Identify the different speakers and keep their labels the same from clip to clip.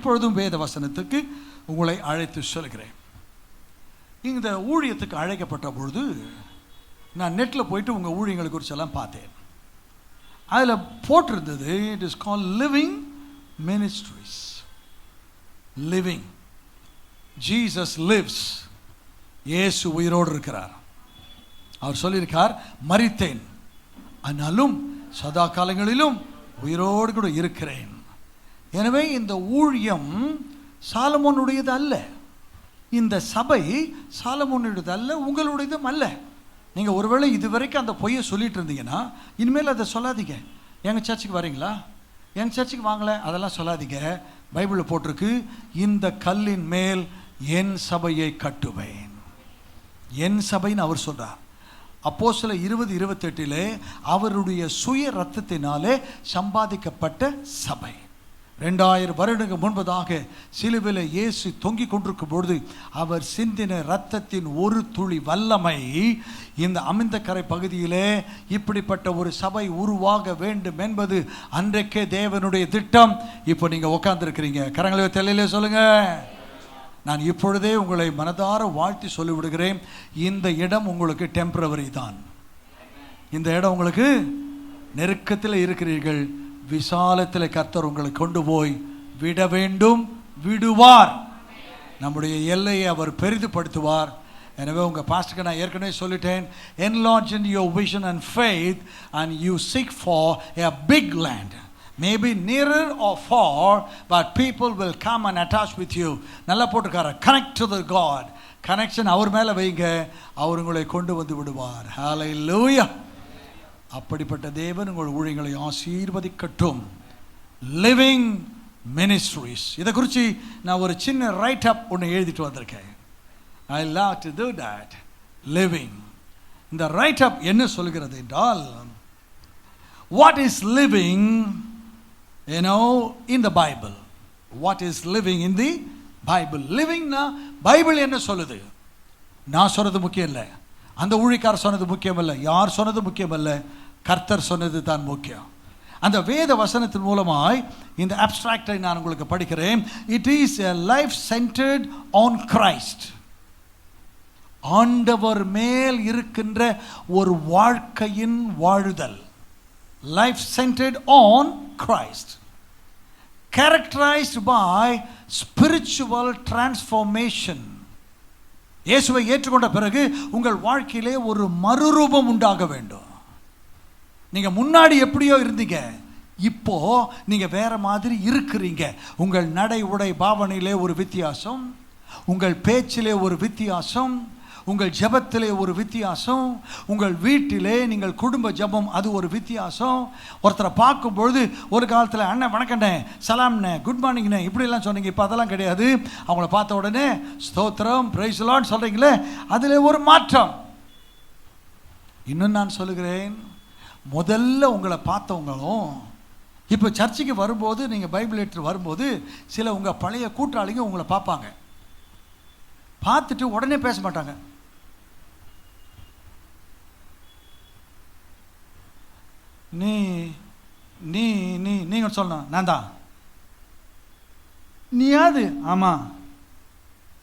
Speaker 1: இப்பொழுதும் வேத வசனத்துக்கு உங்களை அழைத்து சொல்கிறேன். இந்த ஊழியத்துக்கு அழைக்கப்பட்ட பொழுது நான் நெட்டில் போயிட்டு உங்கள் ஊழியங்களை குறிச்செல்லாம் பார்த்தேன். அதில் போட்டிருந்தது, it is call living ministries. Living, Jesus lives. இயேசு உயிரோடு இருக்கிறார். அவர் சொல்லியிருக்கார், மரித்தேன் ஆனாலும் சதா காலங்களிலும் உயிரோடு கூட இருக்கிறேன். எனவே இந்த ஊழியம் சாலமோனுடையது அல்ல, இந்த சபை சாலமோனுடையது அல்ல, உங்களுடையதும் அல்ல. நீங்கள் ஒருவேளை இதுவரைக்கும் அந்த பொய்யை சொல்லிட்டு இருந்தீங்கன்னா இனிமேல் அதை சொல்லாதீங்க. எங்கள் சர்ச்சுக்கு வரீங்களா, எங்கள் சர்ச்சுக்கு வாங்கலை, அதெல்லாம் சொல்லாதீங்க. பைபிளில் போட்டிருக்கு, இந்த கல்லின் மேல் என் சபையை கட்டுவேன். என் சபைன்னு அவர் சொல்றார். அப்போஸ்தலர் 20:28 அவருடைய சுய ரத்தத்தினாலே சம்பாதிக்கப்பட்ட சபை. 2000 வருடங்கள் முன்பதாக சிலுவையில் இயேசு தொங்கிக் கொண்டிருக்கும் பொழுது அவர் சிந்தின இரத்தத்தின் ஒரு துளி வல்லமை இந்த அமிர்தக்கரை பகுதியிலே இப்படிப்பட்ட ஒரு சபை உருவாக வேண்டும் என்பது அன்றைக்கே தேவனுடைய திட்டம். இப்போ நீங்கள் உட்கார்ந்துருக்கிறீங்க. கரங்களை தெளிலே சொல்லுங்க. நான் இப்பொழுதே உங்களை மனதார வாழ்த்தி சொல்லிவிடுகிறேன், இந்த இடம் உங்களுக்கு டெம்பரவரி தான். இந்த இடம் உங்களுக்கு நெருக்கத்தில் இருக்கிறீர்கள், விசாலத்தில் கர்த்தர் உங்களை கொண்டு போய் விட வேண்டும், விடுவார். நம்முடைய எல்லையை அவர் பெரிதுபடுத்துவார். எனவே உங்கள் பாஸ்டருக்கு நான் ஏற்கனவே சொல்லிட்டேன், enlarge in your vision and faith and you seek for a big land. Maybe nearer or far, but people will come and attach with you. நல்லா போட்டுக்கார, connect to the God. Connection அவர் மேலே வைங்க, அவர் உங்களை கொண்டு வந்து விடுவார். ஹல்லேலூயா. அப்படிப்பட்ட தேவன் உங்கள் ஊழியங்களை ஆசீர்வதிக்கட்டும். லிவிங் மினிஸ்ட்ரிஸ், இதை குறித்து நான் ஒரு சின்ன ரைட் அப் ஒன்று எழுதிட்டு வந்திருக்கேன். I love to do that. Living, இந்த ரைட் அப் என்ன சொல்கிறது என்றால், what is living in the Bible. What is living in the Bible? Living na Bible என்ன சொல்லுது? நான் சொன்னது முக்கியம் இல்லை, அந்த ஊழியக்காரர் சொன்னது முக்கியம் இல்லை, யார் சொன்னது முக்கியம் இல்லை, கர்த்தர் சொன்னது தான் முக்கியம். அந்த வேத வசனத்தின் மூலமாய் இந்த அப்ஸ்ட்ராக்டை நான் உங்களுக்கு படிக்கிறேன். It is a life centered on Christ. ஆண்டவர் மேல் இருக்கின்ற ஒரு வாழ்க்கையின் வாழுதல். Life centered on Christ, characterized by spiritual transformation. இயேசுவை ஏற்றுக்கொண்ட பிறகு உங்கள் வாழ்க்கையிலே ஒரு மறுரூபம் உண்டாக வேண்டும். நீங்க முன்னாடி எப்படியோ இருந்தீங்க, இப்போ நீங்க வேற மாதிரி இருக்கிறீங்க. உங்கள் நடை உடை பாவனையிலே ஒரு வித்தியாசம், உங்கள் பேச்சிலே ஒரு வித்தியாசம், உங்கள் ஜெபத்திலே ஒரு வித்தியாசம், உங்கள் வீட்டிலே நீங்கள் குடும்ப ஜெபம் அது ஒரு வித்தியாசம். ஒருத்தரை பார்க்கும்பொழுது ஒரு காலத்தில் அண்ணன் வணக்கண்ணே, சலாம்ண்ணே, குட் மார்னிங்ண்ணே இப்படிலாம் சொன்னீங்க, இப்போ அதெல்லாம் கிடையாது. அவங்கள பார்த்த உடனே ஸ்தோத்திரம், பிரைஸ் லார்ட் சொல்கிறீங்களே, அதில் ஒரு மாற்றம். இன்னும் நான் சொல்லுகிறேன், முதல்ல உங்களை பார்த்தவங்களும் இப்போ சர்ச்சுக்கு வரும்போது, நீங்கள் பைபிள் எடுத்து வரும்போது சில உங்கள் பழைய கூட்டாளிங்க உங்களை பார்ப்பாங்க. பார்த்துட்டு உடனே பேச மாட்டாங்க. நீ நீ நீ நீங்கள் சொல்லணும், நான் தான். நீ யாது? ஆமாம்.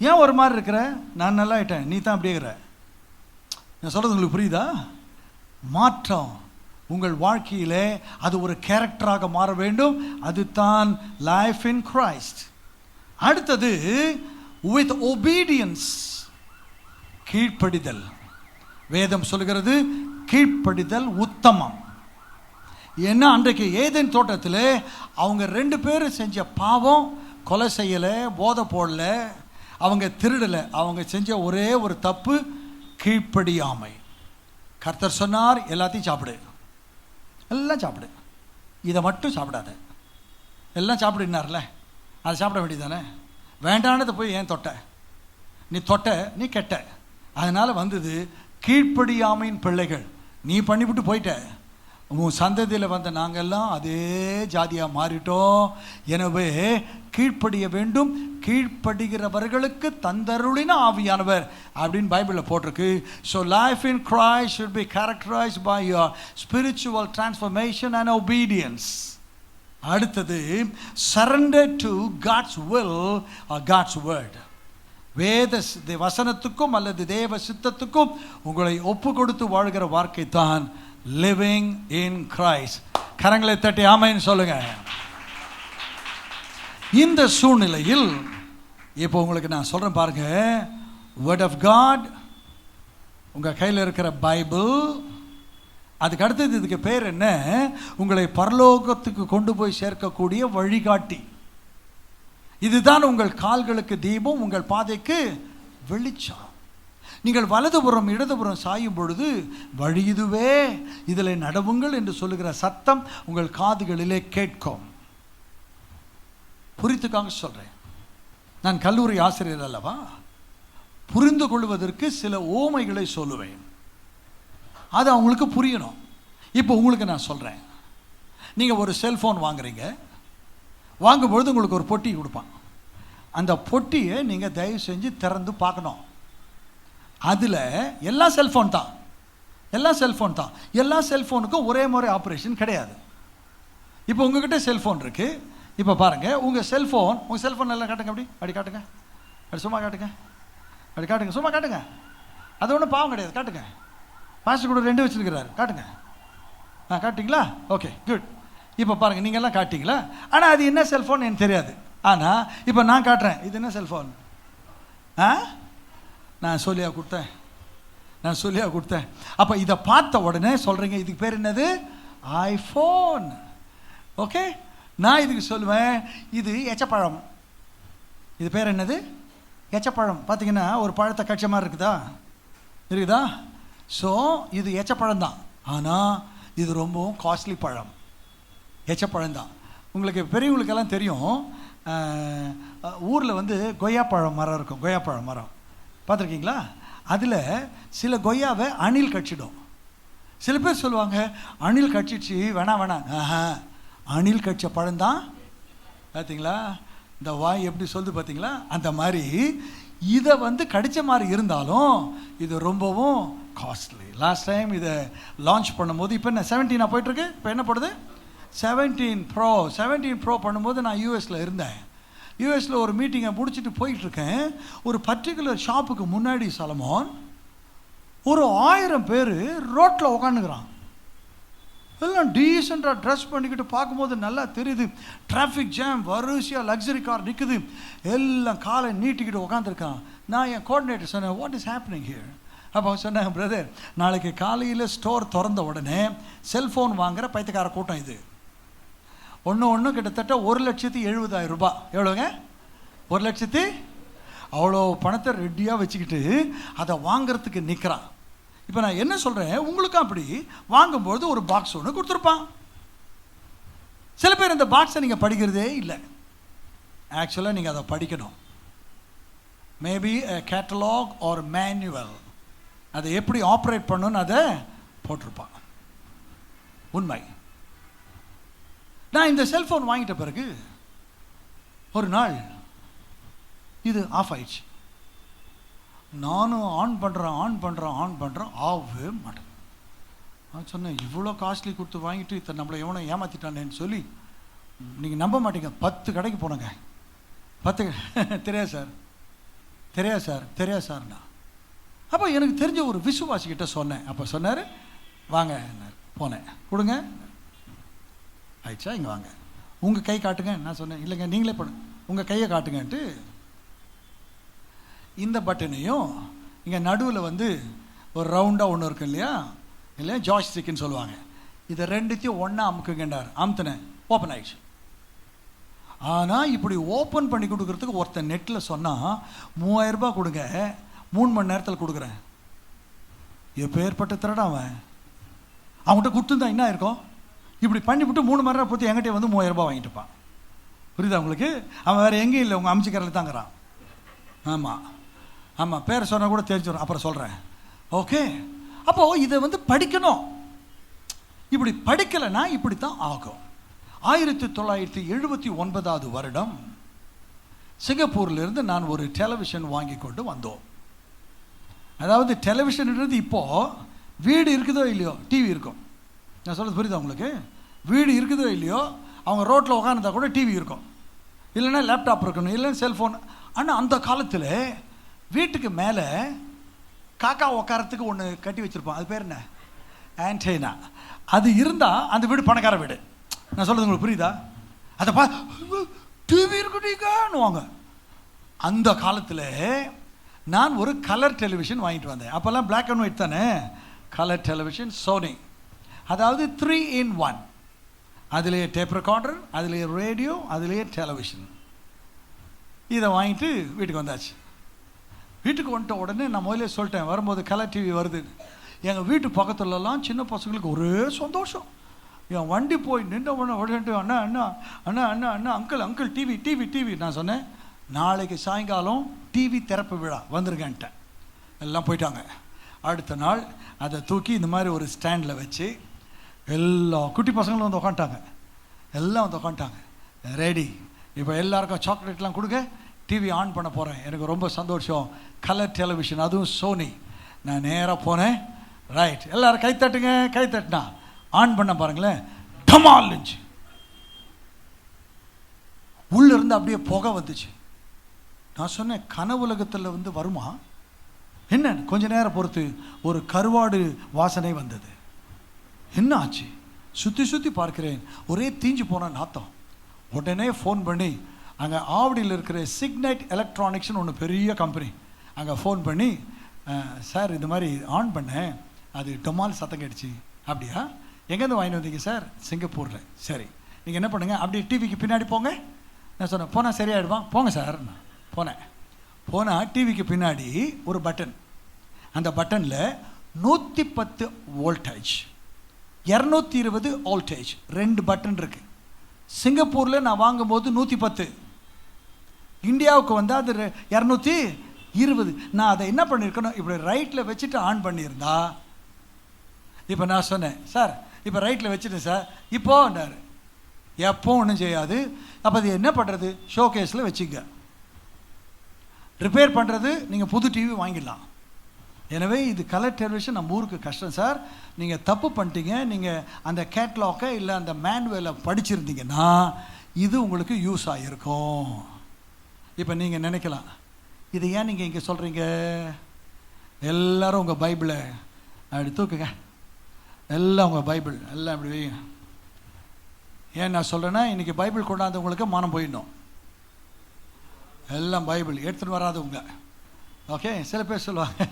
Speaker 1: ஏன் ஒரு மாதிரி இருக்கிற? நான் நல்லா ஆயிட்டேன், நீ தான் அப்படியே இருக்கிற. நான் சொல்கிறது உங்களுக்கு புரியுதா? மாற்றம் உங்கள் வாழ்க்கையிலே அது ஒரு கேரக்டராக மாற வேண்டும். அதுதான் லைஃப் இன் கிரைஸ்ட். அடுத்தது with obedience, கீழ்ப்படிதல். வேதம் சொல்கிறது கீழ்ப்படிதல் உத்தமம். ஏன்னா அன்றைக்கு ஏதேன் தோட்டத்தில் அவங்க 2 பேரும் செஞ்ச பாவம், கொலை செய்யலை, போதை போடல, அவங்க திருடலை, அவங்க செஞ்ச ஒரே ஒரு தப்பு கீழ்ப்படியாமை. கர்த்தர் சொன்னார், எல்லாத்தையும் சாப்பிடு, எல்லாம் சாப்பிடு, இதை மட்டும் சாப்பிடாத. எல்லாம் சாப்பிடுனார்ல, அதை சாப்பிட வேண்டியதானே. வேண்டானதை போய் ஏன் தொட்ட? நீ தொட்ட, நீ கெட்ட. அதனால் வந்தது கீழ்ப்படியாமையின் பிள்ளைகள். நீ பண்ணிவிட்டு போயிட்ட. உன் சந்ததியில் வந்த நாங்கள்லாம் அதே ஜாதியாக மாறிட்டோம். எனவே கீழ்ப்படிய வேண்டும், கீழ்ப்படுகிறவர்களுக்கு தந்தருளின ஆவியானவர் அப்படின்னு பைபிளில் போட்டிருக்கு. So life in Christ should be characterized by your spiritual transformation and obedience. அடுத்தது surrender to God's will or God's word. வேத வசனத்துக்கும் அல்லது தேவ சித்தத்துக்கும் உங்களை ஒப்பு கொடுத்து வாழ்கிற வாழ்க்கை தான் லிவிங் இன் கிரைஸ்ட். கரங்களை தட்டி ஆமென் சொல்லுங்க. இந்த சூழ்நிலையில் இப்போ உங்களுக்கு நான் சொல்றேன் பாருங்க, வேர்ட் ஆஃப் காட் உங்க கையில் இருக்கிற பைபிள், அதுக்கு அடுத்தது இதுக்கு பேர் என்ன, உங்களை பரலோகத்துக்கு கொண்டு போய் சேர்க்கக்கூடிய வழிகாட்டி. இதுதான் உங்கள் கால்களுக்கு தீபம், உங்கள் பாதைக்கு வெளிச்சம். நீங்கள் வலதுபுறம் இடதுபுறம் சாயும் பொழுது வழி இதுவே, இதில் நடவுங்கள் என்று சொல்லுகிற சத்தம் உங்கள் காதுகளிலே கேட்கும். புரித்துக்காக சொல்றேன், நான் கல்லூரி ஆசிரியர் அல்லவா, புரிந்து கொள்வதற்கு சில ஓமைகளை சொல்லுவேன், அது அவங்களுக்கு புரியணும். இப்போ உங்களுக்கு நான் சொல்கிறேன், நீங்கள் ஒரு செல்ஃபோன் வாங்குறீங்க, வாங்கும்பொழுது உங்களுக்கு ஒரு பொட்டி கொடுப்பான். அந்த பொட்டியை நீங்கள் தயவு செஞ்சு திறந்து பார்க்கணும். அதில் எல்லா செல்ஃபோன் தான், எல்லா செல்ஃபோனுக்கும் ஒரே முறை ஆப்ரேஷன் கிடையாது. இப்போ உங்ககிட்ட செல்ஃபோன் இருக்குது, இப்போ பாருங்கள் உங்கள் செல்ஃபோன் எல்லாம் காட்டுங்க, அப்படி காட்டுங்க, அப்படி சும்மா காட்டுங்க, அப்படி காட்டுங்க, சும்மா காட்டுங்க, அது ஒன்றும் பாவம் கிடையாது, காட்டுங்க. பாஸ்டர் கூட 2 வச்சுருக்கிறாரு, காட்டுங்க. காட்டிங்களா? Okay good. இப்போ பாருங்கள், நீங்கள்லாம் காட்டிங்களா? ஆனால் அது என்ன செல்ஃபோன் எனக்கு தெரியாது. ஆனால் இப்போ நான் காட்டுறேன், இது என்ன செல்ஃபோன்? நான் சொல்லியா கொடுத்தேன். அப்போ இதை பார்த்த உடனே சொல்கிறீங்க இதுக்கு பேர் என்னது? ஐஃபோன். ஓகே, நான் இதுக்கு சொல்லுவேன் இது எச்சப்பழம். இது பேர் என்னது? எச்சப்பழம். பார்த்தீங்கன்னா ஒரு பழத்தை கட்ச மாதிரி இருக்குதா? ஸோ இது எச்சப்பழம் தான், ஆனால் இது ரொம்பவும் காஸ்ட்லி பழம், எச்சப்பழம் தான். உங்களுக்கு பெரியவங்களுக்கெல்லாம் தெரியும், ஊரில் வந்து கொய்யாப்பழம் மரம் இருக்கும், கொய்யாப்பழம் மரம் பார்த்துருக்கீங்களா? அதில் சில கொய்யாவை அணில் கட்சிடும். சில பேர் சொல்லுவாங்க அணில் கட்சிச்சு வேணாம், அணில் கட்ச பழம்தான். பார்த்தீங்களா இந்த வாய் எப்படி சொல்லுது பார்த்தீங்களா? அந்த மாதிரி இதை வந்து கடித்த மாதிரி இருந்தாலும் இது ரொம்பவும் காஸ்ட்லி. லாஸ்ட் டைம் இதை லான்ச் பண்ணும்போது, இப்போ என்ன 17 போயிட்டுருக்கு, இப்போ என்ன போடுது 17 ப்ரோ பண்ணும்போது நான் யூஎஸில் இருந்தேன். யூஎஸில் ஒரு மீட்டிங்கை முடிச்சுட்டு போயிட்டுருக்கேன். ஒரு பர்டிகுலர் ஷாப்புக்கு முன்னாடி சலமோன் ஒரு 1000 பேர் ரோட்டில் உட்காந்துக்கிறான். எல்லாம் டீசெண்டாக ட்ரெஸ் பண்ணிக்கிட்டு பார்க்கும்போது நல்லா தெரியுது. டிராஃபிக் ஜாம், வரிசையாக லக்ஸரி கார் நிற்குது, எல்லாம் காலை நீட்டிக்கிட்டு உட்காந்துருக்கான். நான் என் கோஆர்டினேட்டர் சொன்னேன், வாட் இஸ் ஹேப்பனிங் ஹியர்? அப்போ சொன்னேன், பிரதர் நாளைக்கு காலையில் ஸ்டோர் திறந்த உடனே செல்ஃபோன் வாங்குகிற பைத்தியக்கார கூட்டம் இது. ஒன்று கிட்டத்தட்ட 1,70,000 ரூபாய். எவ்வளோங்க? 1,00,000. அவ்வளோ பணத்தை ரெடியாக வச்சுக்கிட்டு அதை வாங்கிறதுக்கு நிற்கிறான். இப்போ நான் என்ன சொல்கிறேன், உங்களுக்கும் அப்படி வாங்கும்போது ஒரு பாக்ஸ் ஒன்று கொடுத்துருப்பான். சில பேர் இந்த பாக்ஸை நீங்கள் படிக்கிறதே இல்லை. ஆக்சுவலாக நீங்கள் அதை படிக்கணும். மேபி கேட்டலாக் ஆர் மேனுவல், அதை எப்படி ஆப்ரேட் பண்ணணும்னு அதை போட்டிருப்பான். உண்மை. நான் இந்த செல்ஃபோன் வாங்கிட்ட பிறகு ஒரு நாள் இது ஆஃப் ஆயிடுச்சு. நானும் ஆன் பண்ணுறேன், ஆகவே மாட்டேன். நான் சொன்னேன், இவ்வளோ காஸ்ட்லி கொடுத்து வாங்கிட்டு இத்தனை நம்மளை எவனோ ஏமாற்றிட்டானேன்னு சொல்லி, நீங்கள் நம்ப மாட்டீங்க, 10 கடைக்கு போனேங்க. 10 தெரியாது சார்ண்ணா. அப்போ எனக்கு தெரிஞ்ச ஒரு விசுவாசிக்கிட்ட சொன்னேன். அப்போ சொன்னார், வாங்க போனேன், கொடுங்க ஆயிடுச்சா, இங்கே வாங்க, உங்கள் கை காட்டுங்க. நான் சொன்னேன், இல்லைங்க நீங்களே பண்ணுங்க, உங்கள் கையை காட்டுங்கன்ட்டு இந்த பட்டனையும் இங்கே நடுவில் வந்து ஒரு ரவுண்டாக ஒன்று இருக்கு இல்லையா ஜாய் ஸ்டிக்குன்னு சொல்லுவாங்க, இதை 2த்தையும் ஒன்றா அமுக்குங்கண்டார். அமுத்தினேன், ஓப்பன் ஆயிடுச்சு. ஆனால் இப்படி ஓப்பன் பண்ணி கொடுக்குறதுக்கு ஒருத்தன் நெட்டில் சொன்னால் 3000 ரூபாய் கொடுங்க, 3 மணி நேரத்தில் கொடுக்குறேன். எப்போ ஏற்பட்ட திருட அவன்கிட்ட கொடுத்துருந்தா என்ன இருக்கும்? இப்படி பண்ணிவிட்டு 3 மணி நேரம் போட்டு என்கிட்ட வந்து 3000 ரூபாய் வாங்கிட்டுப்பான். புரியுதா உங்களுக்கு? அவன் வேறு எங்கேயும் இல்லை, உங்கள் அம்ச்சிக்கரில் தாங்கிறான். ஆமாம், பேர் சொன்னால் கூட தெரிஞ்சிடும், அப்புறம் சொல்கிறேன். ஓகே, அப்போது இதை வந்து படிக்கணும். இப்படி படிக்கலைன்னா இப்படி தான் ஆகும். 1979 வருடம் சிங்கப்பூர்லேருந்து நான் ஒரு டெலிவிஷன் வாங்கி கொண்டு வந்தோம். அதாவது டெலிவிஷன்ன்றது இப்போது வீடு இருக்குதோ இல்லையோ டிவி இருக்கும். நான் சொல்கிறது புரியுதா உங்களுக்கு? வீடு இருக்குதோ இல்லையோ அவங்க ரோட்டில் உட்காந்துருந்தா கூட டிவி இருக்கும், இல்லைன்னா லேப்டாப் இருக்கணும், இல்லைன்னா செல்ஃபோன். ஆனால் அந்த காலத்தில் வீட்டுக்கு மேலே காக்கா உட்காரத்துக்கு ஒன்று கட்டி வச்சுருப்போம், அது பேர் என்ன, ஆன்டெனா. அது இருந்தால் அந்த வீடு பணக்கார வீடு. நான் சொல்கிறது உங்களுக்கு புரியுதா? அதை டிவி இருக்குன்னு அந்த காலத்தில் நான் ஒரு கலர் டெலிவிஷன் வாங்கிட்டு வந்தேன். அப்போல்லாம் பிளாக் அண்ட் ஒயிட் தானே. கலர் டெலிவிஷன் சோனி, அதாவது 3 in 1. அதுலேயே டேப் ரெக்கார்டர், அதுலேயே ரேடியோ, அதுலேயே டெலிவிஷன். இதை வாங்கிட்டு வீட்டுக்கு வந்தாச்சு. வீட்டுக்கு வந்துட்ட உடனே நான் முதல்ல சொல்லிட்டேன், வரும்போது கலர் டிவி வருது. எங்கள் வீட்டு பக்கத்துலலாம் சின்ன பசங்களுக்கு ஒரே சந்தோஷம். என் வண்டி போய் நின்ற உடனே அண்ணா அண்ணா அண்ணா அண்ணா அண்ணா uncle uncle TV TV TV. நான் சொன்னேன், நாளைக்கு சாயங்காலம் டிவி திறப்பு விழா வந்துருக்கேன்ட்டேன். எல்லாம் போயிட்டாங்க. அடுத்த நாள் அதை தூக்கி இந்த மாதிரி ஒரு ஸ்டாண்டில் வச்சு எல்லா குட்டி பசங்களும் வந்து உக்காண்டாங்க. எல்லாம் வந்து உக்காண்டாங்க, ரெடி. இப்போ எல்லாருக்கும் சாக்லேட்லாம் கொடுக்க டிவி ஆன் பண்ண போகிறேன். எனக்கு ரொம்ப சந்தோஷம். கலர் டெலிவிஷன், அதுவும் சோனி. நான் நேராக போனேன். ரைட், எல்லோரும் கை தட்டுங்க. கை தட்டினா ஆன் பண்ண பாருங்களேன், டமால் இருந்துச்சு. உள்ளிருந்து அப்படியே புகை வந்துச்சு. நான் சொன்னேன், கனவுலகத்தில் வந்து வருமா என்ன? கொஞ்ச நேரம் பொறுத்து ஒரு கருவாடு வாசனை வந்தது. என்ன ஆச்சு? சுற்றி சுற்றி பார்க்கிறேன், ஒரே தீஞ்சு போன நாத்தம். உடனே ஃபோன் பண்ணி அங்கே ஆவடியில் இருக்கிற சிக்னைட் எலக்ட்ரானிக்ஸ்னு ஒன்று பெரிய கம்பெனி, அங்கே ஃபோன் பண்ணி, சார் இந்த மாதிரி ஆன் பண்ணேன், அது டொமால் சத்தம் கேட்டுச்சு. அப்படியா, எங்கேருந்து வாங்கிட்டு வந்தீங்க சார்? சிங்கப்பூரில். சரி, நீங்கள் என்ன பண்ணுங்கள், அப்படி டிவிக்கு பின்னாடி போங்க. நான் சொன்னேன், போனால் சரியாயிடுவான், போங்க சார். நான் போனால் டிவிக்கு பின்னாடி ஒரு பட்டன். அந்த பட்டனில் 110 வோல்டேஜ், 220 வோல்டேஜ், 2 பட்டன் இருக்கு. சிங்கப்பூரில் நான் வாங்கும்போது 110, இந்தியாவுக்கு வந்து அது 220. நான் அதை என்ன பண்ணியிருக்கணும், இப்படி ரைட்டில் வச்சுட்டு ஆன் பண்ணியிருந்தா. இப்போ நான் சொன்னேன், சார் இப்போ ரைட்டில் வச்சுட்டேன் சார், இப்போன்னாரு. எப்போ ஒன்றும் செய்யாது. அப்போ அது என்ன பண்ணுறது, ஷோ கேஸில் வச்சுங்க. ரிப்பேர் பண்ணுறது நீங்கள் புது டிவி வாங்கிடலாம். எனவே இது கலர் டெலிவிஷன் நம்ம ஊருக்கு கஷ்டம் சார். நீங்கள் தப்பு பண்ணிட்டீங்க. நீங்கள் அந்த கேட்லாக்கை இல்லை அந்த மேனுவலை படிச்சிருந்தீங்கன்னா இது உங்களுக்கு யூஸ் ஆகிருக்கும். இப்போ நீங்கள் நினைக்கலாம், இது ஏன் நீங்கள் இங்கே சொல்கிறீங்க? எல்லோரும் உங்கள் பைபிளை அப்படி தூக்குங்க, எல்லாம் உங்கள் பைபிள் எல்லாம் இப்படி வைங்க. ஏன் நான் சொல்கிறேன்னா, இன்றைக்கி பைபிள் கொண்டாந்தவங்களுக்கு மானம் போயிடணும். எல்லாம் பைபிள் எடுத்துகிட்டு வராதவங்க. ஓகே, சில பேர் சொல்லுவாங்க,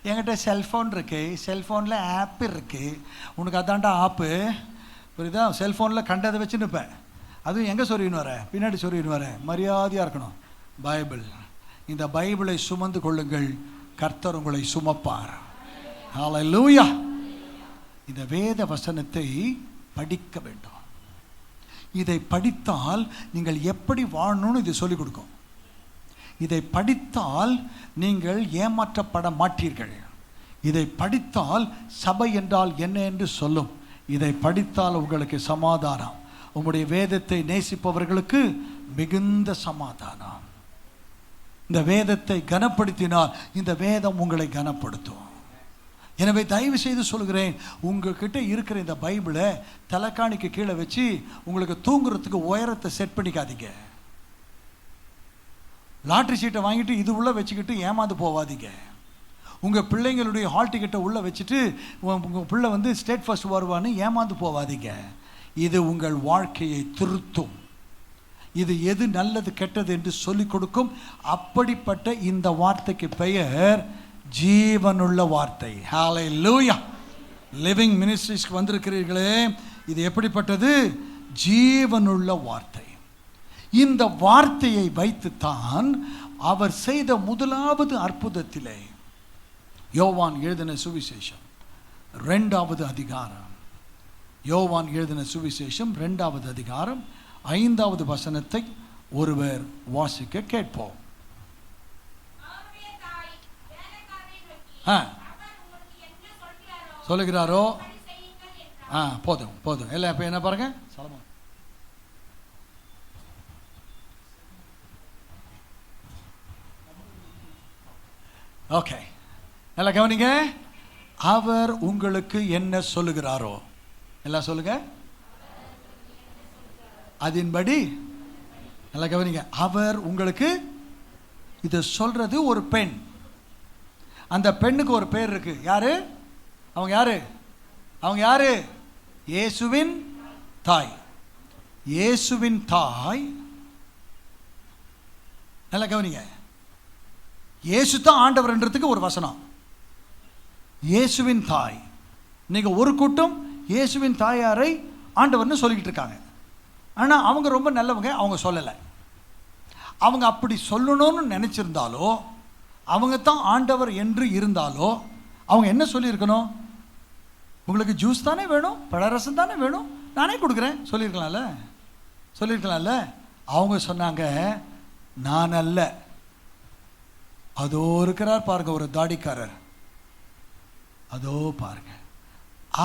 Speaker 1: என்கிட்ட செல்ஃபோன் இருக்குது, செல்ஃபோனில் ஆப் இருக்குது, உனக்கு அதான்டா ஆப்பு, புரியுதா? செல்ஃபோனில் கண்டதை வச்சு நிற்பேன். அதுவும் எங்கே சொருவின்னு வர, பின்னாடி சொருவின்னு வர. மரியாதையாக இருக்கணும். பைபிள், இந்த பைபிளை சுமந்து கொள்ளுங்கள், கர்த்தர் உங்களை சுமப்பார். ஹல்லேலூயா. இந்த வேத வசனத்தை படிக்க வேண்டும். இதை படித்தால் நீங்கள் எப்படி வாழணும்னு இது சொல்லிக் கொடுக்கும். இதை படித்தால் நீங்கள் ஏமாற்றப்பட மாட்டீர்கள். இதை படித்தால் சபை என்றால் என்ன என்று சொல்லும். இதை படித்தால் உங்களுக்கு சமாதானம். உங்களுடைய வேதத்தை நேசிப்பவர்களுக்கு மிகுந்த சமாதானம். இந்த வேதத்தை கனப்படுத்தினால் இந்த வேதம் உங்களை கனப்படுத்தும். எனவே தயவு செய்து சொல்கிறேன், உங்ககிட்ட இருக்கிற இந்த பைபிளை தலைக்காணிக்கு கீழே வச்சு உங்களுக்கு தூங்குறதுக்கு உயரத்தை செட் பண்ணிக்காதீங்க. லாட்ரி சீட்டை வாங்கிட்டு இது உள்ளே வச்சுக்கிட்டு ஏமாந்து போவாதீங்க. உங்கள் பிள்ளைங்களுடைய ஹால் டிக்கெட்டை உள்ளே வச்சுட்டு உங்கள் பிள்ளை வந்து ஸ்டேட் ஃபர்ஸ்ட் வருவான்னு ஏமாந்து போவாதீங்க. இது உங்கள் வாழ்க்கையை திருத்தும். இது எது நல்லது கெட்டது என்று சொல்லிக் கொடுக்கும். அப்படிப்பட்ட இந்த வார்த்தைக்கு பெயர் ஜீவனுள்ள வார்த்தை. ஹல்லேலூயா. லிவிங் மினிஸ்ட்ரிஸ்க்கு வந்திருக்கிறீர்களே, இது எப்படிப்பட்டது? ஜீவனுள்ள வார்த்தை. இந்த வார்த்தையை வைத்துத்தான் அவர் செய்த முதலாவது அற்புதத்திலே யோவான் எழுதின சுவிசேஷம் 2வது அதிகாரம், யோவான் எழுதின சுவிசேஷம் 2வது அதிகாரம் 5வது வசனத்தை ஒருவர் வாசிக்க கேட்போம். சொல்லுகிறாரோ? போதும் போதும் எல்லாம். இப்போ என்ன பாருங்க, சலமோன். ஓகே, நல்லா கவனிங்க. அவர் உங்களுக்கு என்ன சொல்லுகிறாரோ? எல்லாம் சொல்லுங்க. அதன்படி, நல்லா கவனிங்க, அவர் உங்களுக்கு, இதை சொல்றது ஒரு பெண். அந்த பெண்ணுக்கு ஒரு பேர் இருக்கு. யாரு அவங்க? அவங்க யாரு? இயேசுவின் தாய். இயேசுவின் தாய். நல்லா கவனிங்க, இயேசு தான் ஆண்டவர்ன்றதுக்கு ஒரு வசனம். இயேசுவின் தாய். நீங்க ஒரு கூட்டம் இயேசுவின் தாயாரை ஆண்டவர்னு சொல்லிக்கிட்டு இருக்காங்க. ஆனால் அவங்க ரொம்ப நல்லவங்க, அவங்க சொல்லலை. அவங்க அப்படி சொல்லணும்னு நினச்சிருந்தாலோ, அவங்க தான் ஆண்டவர் என்று இருந்தாலோ, அவங்க என்ன சொல்லியிருக்கணும்? உங்களுக்கு ஜூஸ் தானே வேணும், பழரசம் தானே வேணும், நானே கொடுக்குறேன் சொல்லியிருக்கலாம்ல. அவங்க சொன்னாங்க, நான் அல்ல, அதோ இருக்கிறார் பாருங்க ஒரு தாடிக்காரர், அதோ பாருங்க,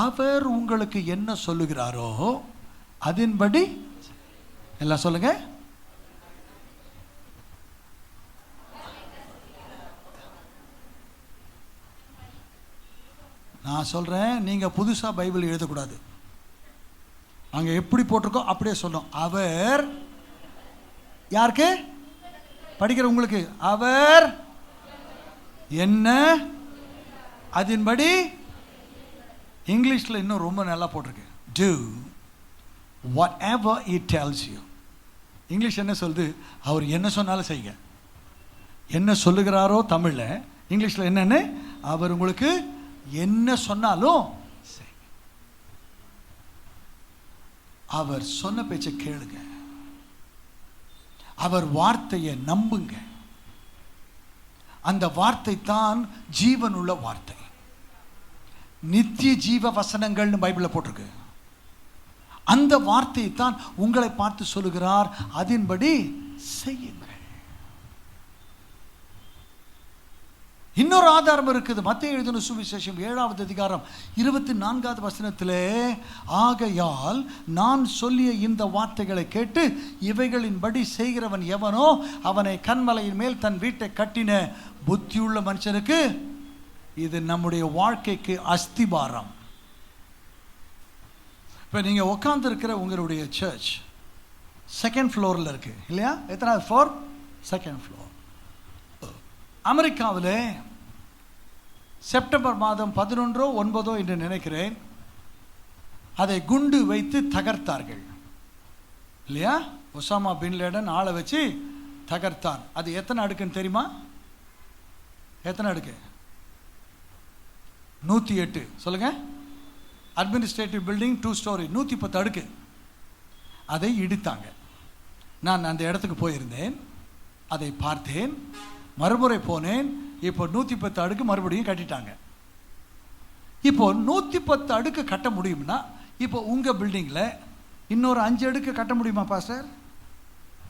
Speaker 1: அவர் உங்களுக்கு என்ன சொல்லுகிறாரோ அதன்படி எல்லாம் சொல்லுங்க. நான் சொல்றேன், நீங்க புதுசா பைபிள் எழுதக்கூடாது. அங்க எப்படி போட்டிருக்கோ அப்படியே சொல்லணும். அவர் யாருக்கு? படிக்கிற உங்களுக்கு. அவர் என்ன அதன்படி. இங்கிலீஷ்ல இன்னும் ரொம்ப நல்லா போட்டிருக்கு, do whatever he tells you. English என்ன சொல்லுது? அவர் என்ன சொன்னாலும் செய்யுங்க. என்ன சொல்லுகிறாரோ தமிழ்ல, இங்கிலீஷ்ல என்னன்னு, அவர் உங்களுக்கு என்ன சொன்னாலும் செய்யுங்க. அவர் சொன்ன பேச்சை கேளுங்க, அவர் வார்த்தையை நம்புங்க. அந்த வார்த்தை தான் ஜீவனுள்ள வார்த்தை. நித்திய ஜீவ வசனங்கள்னு பைபிளில் போட்டிருக்கு. அந்த வார்த்தையை தான் உங்களை பார்த்து சொல்லுகிறார், அதன்படி செய்யுங்கள். இன்னொரு ஆதாரம் இருக்குது. மத்தேயு எழுதின சுவிசேஷம் 7வது அதிகாரம் 24வது வசனத்திலே, ஆகையால் நான் சொல்லிய இந்த வார்த்தைகளை கேட்டு இவைகளின்படி செய்கிறவன் எவனோ அவனை கன்மலையின் மேல் தன் வீட்டை கட்டின புத்தியுள்ள மனுஷனுக்கு. இது நம்முடைய வாழ்க்கைக்கு அஸ்திபாரம். இப்போ நீங்கள் உட்கார்ந்து இருக்கிற உங்களுடைய சர்ச் 2nd ஃப்ளோரில் இருக்கு இல்லையா? எத்தனாவது ஃப்ளோர்? 2nd floor. அமெரிக்காவில் செப்டம்பர் மாதம் 11-9 என்று நினைக்கிறேன், அதை குண்டு வைத்து தகர்த்தார்கள் இல்லையா? ஒசாமா பின் லேடன் ஆளை வச்சு தகர்த்தான். அது எத்தனை அடுக்குன்னு தெரியுமா? எத்தனை அடுக்கு? 108. சொல்லுங்க. அட்மினிஸ்ட்ரேட்டிவ் பில்டிங் 2 ஸ்டோரி, 110 அடுக்கு. அதை இடித்தாங்க. நான் அந்த இடத்துக்கு போயிருந்தேன், அதை பார்த்தேன், மறுமுறை போனேன். இப்போ 110 அடுக்கு மறுபடியும் கட்டிட்டாங்க. இப்போ 110 அடுக்கு கட்ட முடியும்னா, இப்போ உங்கள் பில்டிங்கில் இன்னொரு 5 அடுக்கு கட்ட முடியுமா பாஸ்டர்?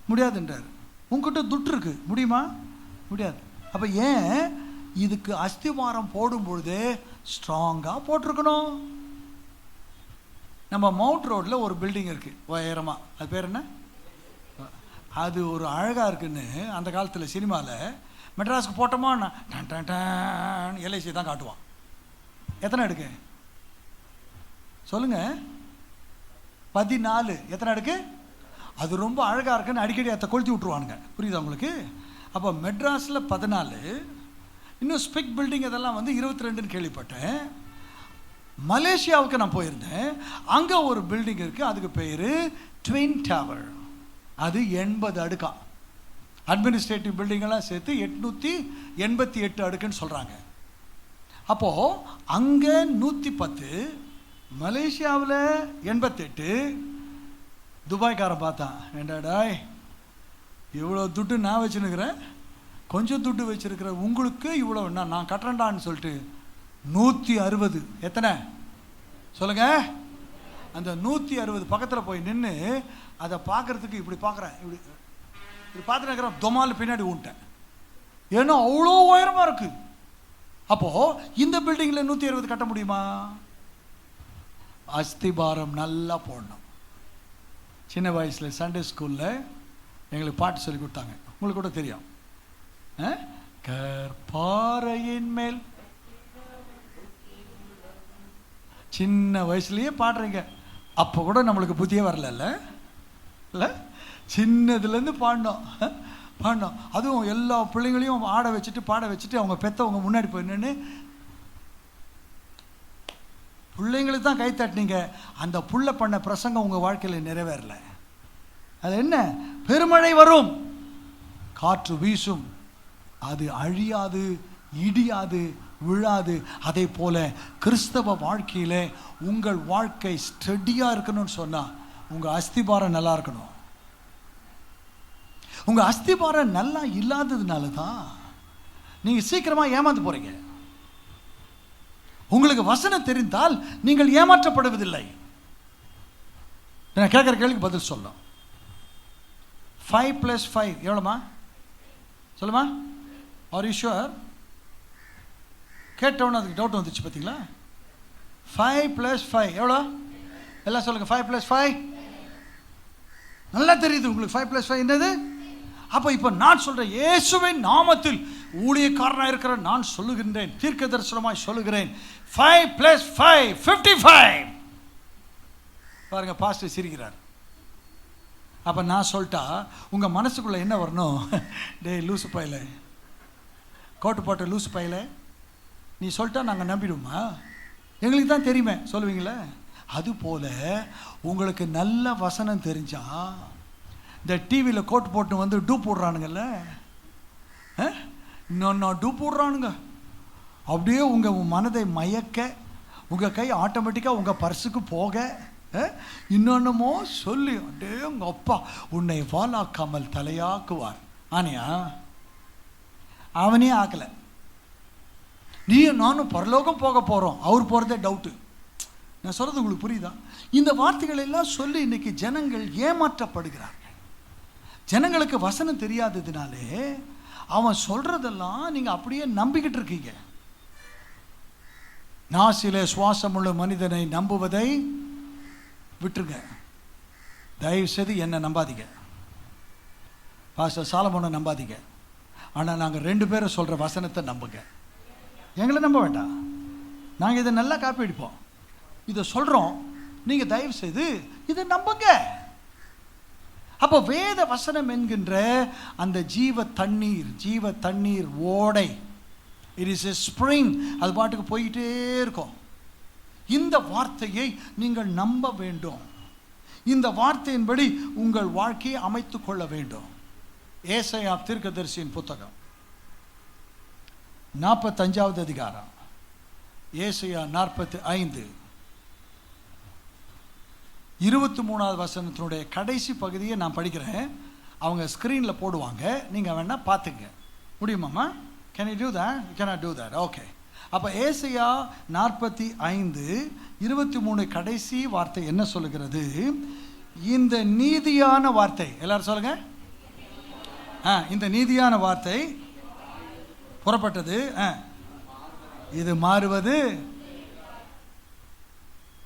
Speaker 1: முடியாதுன்றார். உங்ககிட்ட துட்டு இருக்கு, முடியுமா? முடியாது. அப்போ ஏன் இதுக்கு அஸ்திவாரம் போடும்பொழுது ஸ்ட்ராங்காக போட்டிருக்கணும். நம்ம மவுண்ட் ரோட்டில் ஒரு பில்டிங் இருக்குது உயரமாக, அது பேர் என்ன? அது ஒரு அழகாக இருக்குன்னு அந்த காலத்தில் சினிமாவில் மெட்ராஸுக்கு போட்டோமா டன் டன் டன் எல்ஐசி தான் காட்டுவான். எத்தனை அடுக்கு சொல்லுங்க? 14. எத்தனை அடுக்கு? அது ரொம்ப அழகாக இருக்குன்னு அடிக்கடி அதை கொளுத்தி விட்ருவானுங்க. புரியுதா உங்களுக்கு? அப்போ மெட்ராஸில் 14, இன்னும் ஸ்பெக் பில்டிங் இதெல்லாம் வந்து 22ன்னு கேள்விப்பட்டேன். மலேசியாவுக்கு நான் போயிருந்தேன், அங்கே ஒரு பில்டிங் இருக்குது, அதுக்கு பேர் ட்வின் டவர். அது 80 அடுக்கா. அட்மினிஸ்ட்ரேட்டிவ் பில்டிங்கெல்லாம் சேர்த்து 888 அடுக்குன்னு சொல்கிறாங்க. அப்போது அங்கே 110, மலேசியாவில் 88. துபாய்க்காரன் பார்த்தான், ஏண்டாடாய் இவ்வளோ துட்டு நான் வச்சுருக்கிறேன், கொஞ்சம் துட்டு வச்சுருக்கிற உங்களுக்கு இவ்வளோ நான் கட்டுறேன்டான்னு சொல்லிட்டு 160. எத்தனை சொல்லுங்க? அந்த 160 பக்கத்தில் போய் நின்று அதை பார்க்குறதுக்கு இப்படி பார்க்குறேன், இப்படி பார்த்துட்டு இருக்கிறேன், தொமால் பின்னாடி விட்டேன். ஏன்னா அவ்வளோ உயரமாக இருக்குது. அப்போது இந்த பில்டிங்கில் 160 கட்ட முடியுமா? அஸ்திபாரம் நல்லா போடணும். சின்ன வயசில் சண்டே ஸ்கூலில் எங்களுக்கு பாட்டு சொல்லி கொடுத்தாங்க, உங்களுக்கு கூட தெரியும். கற்பாறையின் மேல், சின்ன வயசுலேயே பாடுறீங்க. அப்போ கூட நம்மளுக்கு புத்தியே வரல. இல்லை, சின்னதுலேருந்து பாடினோம். அதுவும் எல்லா பிள்ளைங்களையும் ஆட வச்சுட்டு பாட வச்சுட்டு அவங்க பெற்றவங்க முன்னாடி போய் நின்று பிள்ளைங்களுக்கு தான் கை தட்டினீங்க. அந்த புள்ள பண்ண பிரசங்கம் உங்கள் வாழ்க்கையில் நிறைவேறல. அது என்ன? பெருமழை வரும், காற்று வீசும், அது அழியாது, இடியாது, விழாது. அதே போல கிறிஸ்தவ வாழ்க்கையில் உங்கள் வாழ்க்கை ஸ்டெடியாக இருக்கணும்னு சொன்னால் உங்கள் அஸ்திபாரம் நல்லா இருக்கணும். உங்கள் அஸ்திபாரம் நல்லா இல்லாததுனால தான் நீங்கள் சீக்கிரமாக ஏமாந்து போகிறீங்க. உங்களுக்கு வசனம் தெரிந்தால் நீங்கள் ஏமாற்றப்படுவதில்லை. நான் கேட்குற கேள்விக்கு பதில் சொல்லலாம். 5 + 5 எவ்வளோமா? சொல்லுமா? Are you sure? கேட்டவொன்னு அதுக்கு டவுட் வந்துச்சு பார்த்தீங்களா? 5 + 5 எவ்வளோ? எல்லாம் சொல்லுங்கள். 5 + 5 நல்லா தெரியுது உங்களுக்கு. 5 + 5 என்னது? அப்போ இப்போ நான் சொல்கிறேன், இயேசுவின் நாமத்தில் ஊழியக்காரனாக இருக்கிற நான் சொல்லுகின்றேன், தீர்க்க தரிசனமாய் சொல்லுகிறேன், 5 + 5 55. பாருங்க, பாஸ்டர் சிரிக்கிறார். அப்போ நான் சொல்லிட்டா உங்கள் மனசுக்குள்ளே என்ன வரணும்? டே லூசு பையில, கோட்டு போட்ட லூசு பையில, நீ சொல்லிட்டா நாங்கள் நம்பிடுவோமா? எங்களுக்கு தான் தெரியுமே சொல்லுவீங்களே. அதுபோல் உங்களுக்கு நல்ல வசனம் தெரிஞ்சா, இந்த டிவியில் கோட்டு போட்டு வந்து டூ போடுறானுங்கல்ல, இன்னொன்று டூ போடுறானுங்க, அப்படியே உங்கள் மனதை மயக்க, உங்கள் கை ஆட்டோமேட்டிக்காக உங்கள் பர்ஸுக்கு போக, இன்னொன்னுமோ சொல்லி அப்படியே உங்கள் அப்பா உன்னை வாலாக்காமல் தலையாக்குவார். ஆனியா? அவனே ஆக்கலை. நீயும் நானும் பரலோகம் போக போகிறோம், அவர் போகிறதே டவுட்டு. நான் சொல்கிறது உங்களுக்கு புரியுதா? இந்த வார்த்தைகள் எல்லாம் சொல்லி இன்னைக்கு ஜனங்கள் ஏமாற்றப்படுகிறார்கள். ஜனங்களுக்கு வசனம் தெரியாததுனாலே அவன் சொல்கிறதெல்லாம் நீங்கள் அப்படியே நம்பிக்கிட்டு இருக்கீங்க. நாசிலே சுவாசமுள்ள மனிதனை நம்புவதை விட்டுருங்க. தயவு செய்து என்னை நம்பாதீங்க, பாஸ்டர் சாலமோனை நம்பாதீங்க. ஆனால் நாங்கள் 2 பேரும் சொல்கிற வசனத்தை நம்புங்க. எங்களை நம்ப வேண்டாம், நாங்கள் இதை நல்லா காப்பி அடிப்போம். இதை சொல்கிறோம், நீங்கள் தயவு செய்து இதை நம்புங்க. அப்போ வேத வசனம் என்கின்ற அந்த ஜீவ தண்ணீர் ஓடை, இட் இஸ் எ ஸ்ப்ரிங், அது பாட்டுக்கு போயிட்டே இருக்கும். இந்த வார்த்தையை நீங்கள் நம்ப வேண்டும். இந்த வார்த்தையின்படி உங்கள் வாழ்க்கையை அமைத்து கொள்ள வேண்டும். ஏசாயா தீர்க்கதரிசியின் புத்தகம் 45வது அதிகாரம், ஏசாயா 45 23வது வசனத்தினுடைய கடைசி பகுதியை நான் படிக்கிறேன். அவங்க ஸ்க்ரீனில் போடுவாங்க, நீங்கள் வேணால் பார்த்துங்க. முடியுமாம்மா? Can you do that? Can I do that? Okay. அப்போ ஏசாயா 45:23 கடைசி வார்த்தை என்ன சொல்லுகிறது? இந்த நீதியான வார்த்தை, எல்லாரும் சொல்லுங்க. இந்த நீதியான வார்த்தை புறப்பட்டது, இது மாறுவது.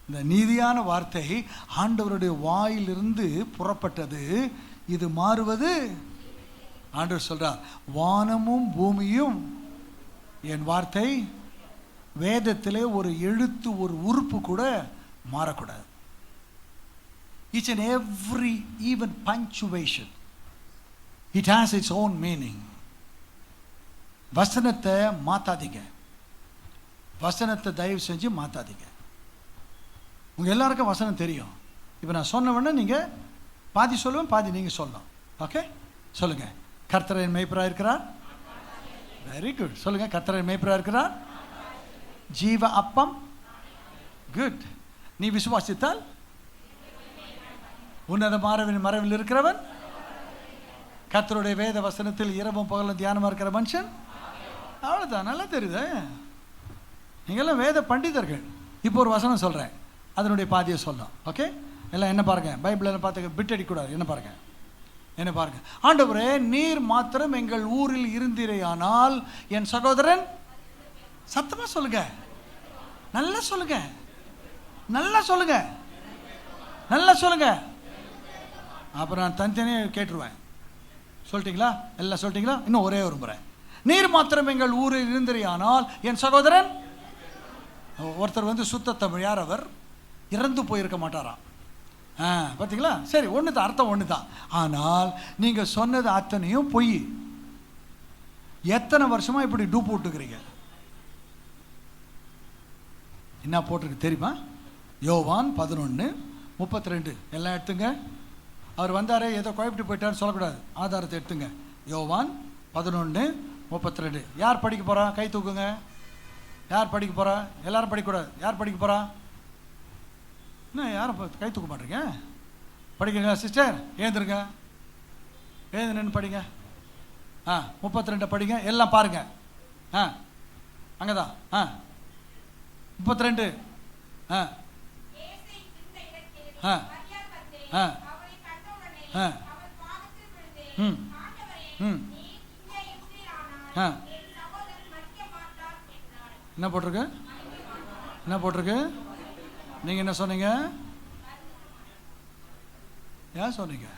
Speaker 1: இந்த நீதியான வார்த்தை ஆண்டவருடைய வாயிலிருந்து புறப்பட்டது, இது மாறுவது. ஆண்டவர் சொல்றார், வானமும் பூமியும் என் வார்த்தை, வேதத்திலே ஒரு எழுத்து, ஒரு உறுப்பு கூட மாறக்கூடாது. Each and every, even punctuation, it has its own meaning. வசனத்தை மாத்தாதீங்க, வசனத்தை தயவு செஞ்சு மாத்தாதீங்க. உங்கள் எல்லாருக்கும் வசனம் தெரியும். இப்போ நான் சொன்ன உடனே நீங்கள் பாதி சொல்லுவேன், பாதி நீங்கள் சொல்லணும். ஓகே, சொல்லுங்கள். கர்த்தர் என் மேய்ப்பராக இருக்கிறார். Very good. சொல்லுங்கள். கர்த்தர் என் மேய்ப்பராக இருக்கிறார். ஜீவ அப்பம். குட். நீ விசுவாசித்தால் உன்னத மறைவில் இருக்கிறவன், கர்த்தருடைய வேத வசனத்தில் இரவும் பகலும் தியானமாக இருக்கிற மனுஷன். அவ்வளோதான். நல்லா தெரியுது. நீங்கள்லாம் வேத பண்டிதர்கள். இப்போ ஒரு வசனம் சொல்கிறேன், அதனுடைய பாதியை சொல்லலாம். ஓகே, எல்லாம் என்ன பாருங்கள், பைபிளில் பார்த்து பிட் அடிக்கூடாது. என்ன பாருங்கள், என்ன பாருங்க. ஆண்டவரே, நீர் மாத்திரம் எங்கள் ஊரில் இருந்தீரையானால் என் சகோதரன், சத்தமாக சொல்லுங்க, நல்லா சொல்லுங்க, நல்லா சொல்லுங்க, நல்லா சொல்லுங்க. அப்புறம் நான் தனித்தனியாக கேட்டுருவேன். சொல்லிட்டீங்களா? எல்லாம் சொல்லிட்டீங்களா? இன்னும் ஒரே ஒரு முறை. நீர் மாத்திரம் எங்கள் ஊரில் இருந்தீரையானால் என் சகோதரன். ஒருத்தர் சுத்த தமிழ், யார் அவர்? இறந்து போயிருக்க மாட்டாராம். பார்த்தீங்களா? சரி, ஒன்று தான், அர்த்தம் ஒன்று தான். ஆனால் நீங்கள் சொன்னது அத்தனையும் பொய். எத்தனை வருஷமாக இப்படி டூப் விட்டுக்கிறீங்க? என்ன போட்டிருக்கு தெரியுமா? யோவான் 11:32. எல்லாம் எடுத்துங்க. அவர் வந்தாரே ஏதோ குழப்பிட்டு போயிட்டான்னு சொல்லக்கூடாது, ஆதாரத்தை எடுத்துங்க. யோவான் 11:32. யார் படிக்க போகிறா? கை தூக்குங்க. யார் படிக்க போகிறா? எல்லாரும் படிக்கக்கூடாது. யார் படிக்க போகிறா? என்ன யாரும் கை தூக்க மாட்டீங்க? படிக்கிறீங்களா சிஸ்டர்? ஏந்துருங்க, ஏந்து நின்று படிங்க. 32 படிங்க. எல்லாம் பாருங்க. அங்கே தான் 32. என்ன போட்டிருக்கு? என்ன போட்டிருக்கு? நீங்கள் என்ன சொன்னீங்க? ஏன் சொன்னீங்க?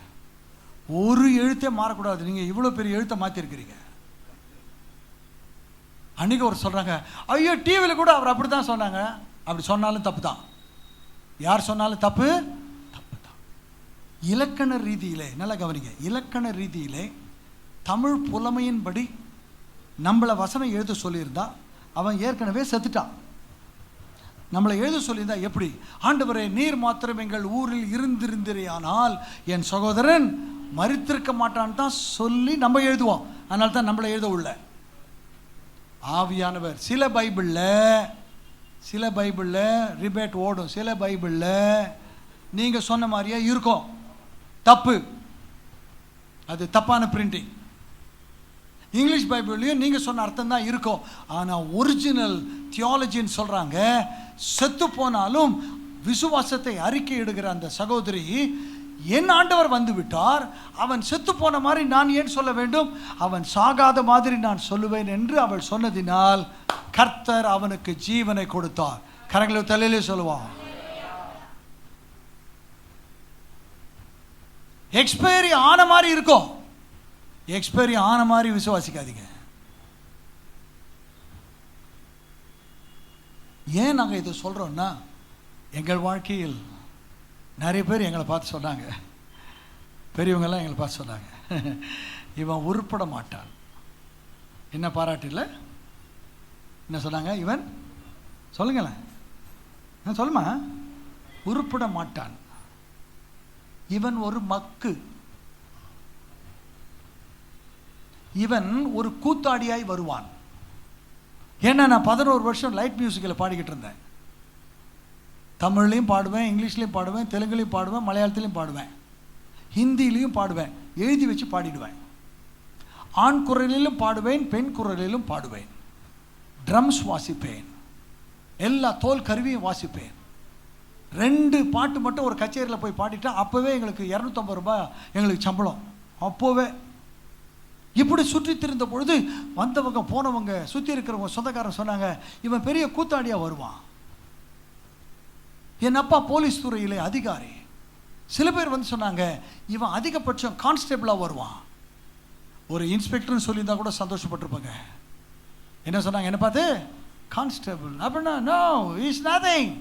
Speaker 1: ஒரு எழுத்தே மாறக்கூடாது. நீங்கள் இவ்வளோ பெரிய எழுத்தை மாற்றிருக்கிறீங்க. அன்றைக்கி ஒரு சொல்கிறாங்க, ஐயோ டிவியில் கூட அவர் அப்படி தான் சொன்னாங்க. அப்படி சொன்னாலும் தப்பு தான். யார் சொன்னாலும் தப்பு தான். இலக்கண ரீதியிலே, நல்லா கவனிங்க, இலக்கண ரீதியிலே தமிழ் புலமையின்படி நம்மளை வசனம் எழுத சொல்லியிருந்தா அவன் ஏற்கனவே செத்துட்டான். நம்மளை எழுத சொல்லியிருந்தா எப்படி? ஆண்டவரே, நீர் மாத்திரம் எங்கள் ஊரில் இருந்திருந்தீரானால் என் சகோதரன் மரித்திருக்க மாட்டான்னு தான் சொல்லி நம்ம எழுதுவோம். அதனால தான் நம்மளை எழுத உள்ள ஆவியானவர் சில பைபிளில் ரிபேட் ஓடும். சில பைபிளில் நீங்கள் சொன்ன மாதிரியே இருக்கும். தப்பு, அது தப்பான பிரிண்டிங். இங்கிலீஷ் பைபிள்லையும் நீங்கள் சொன்ன அர்த்தம் தான் இருக்கும். ஆனால் ஒரிஜினல் தியாலஜின்னு சொல்கிறாங்க, செத்து போனாலும் விசுவாசத்தை அறிக்கை இடுகிற அந்த சகோதரி, என் ஆண்டவர் வந்து விட்டார், அவன் செத்து போன மாதிரி நான் ஏன் சொல்ல வேண்டும்? அவன் சாகாத மாதிரி நான் சொல்லுவேன் என்று அவள் சொன்னதினால் கர்த்தர் அவனுக்கு ஜீவனை கொடுத்தார். கரங்களை தலையிலே சொல்லுவான். எக்ஸ்பைரி ஆன மாதிரி இருக்கும். எக்ஸ்பைரி ஆன மாதிரி விசுவாசிக்காதீங்க. ஏன் நாங்கள் இதை சொல்கிறோன்னா, எங்கள் வாழ்க்கையில் நிறைய பேர் எங்களை பார்த்து சொன்னாங்க, பெரியவங்கெல்லாம் எங்களை பார்த்து சொன்னாங்க, இவன் உருப்பட மாட்டான். என்ன பாராட்டில்ல? என்ன சொன்னாங்க? இவன், சொல்லுங்களேன், சொல்லுமா, உருப்பட மாட்டான், இவன் ஒரு மக்கு, இவன் ஒரு கூத்தாடியாய் வருவான். ஏன்னா நான் 11 வருஷம் லைட் மியூசிக்கில் பாடிக்கிட்டு இருந்தேன். தமிழ்லையும் பாடுவேன், இங்கிலீஷ்லையும் பாடுவேன், தெலுங்குலையும் பாடுவேன், மலையாளத்திலையும் பாடுவேன், ஹிந்திலையும் பாடுவேன், எழுதி வச்சு பாடிடுவேன். ஆண் குரலிலும் பாடுவேன், பெண் குரலிலும் பாடுவேன், ட்ரம்ஸ் வாசிப்பேன், எல்லா தோல் கருவியும் வாசிப்பேன். 2 பாட்டு மட்டும் ஒரு கச்சேரியில் போய் பாடிட்டா அப்போவே எங்களுக்கு 250 ரூபாய் எங்களுக்கு சம்பளம். அப்போவே இப்படி சுற்றி திரிந்த பொழுது வந்தவங்க போனவங்க சுற்றி இருக்கிறவங்க சொந்தக்காரன் சொன்னாங்க, இவன் பெரிய கூத்தாடியாக வருவான். என் அப்பா போலீஸ் துறையிலே அதிகாரி. சில பேர் வந்து சொன்னாங்க, இவன் அதிகபட்சம் கான்ஸ்டபிளாக வருவான். ஒரு இன்ஸ்பெக்டர்னு சொல்லியிருந்தா கூட சந்தோஷப்பட்டிருப்பாங்க. என்ன சொன்னாங்க என்ன பார்த்து? கான்ஸ்டபிள் அப்படின்னா, நோ இஸ் நதிங்,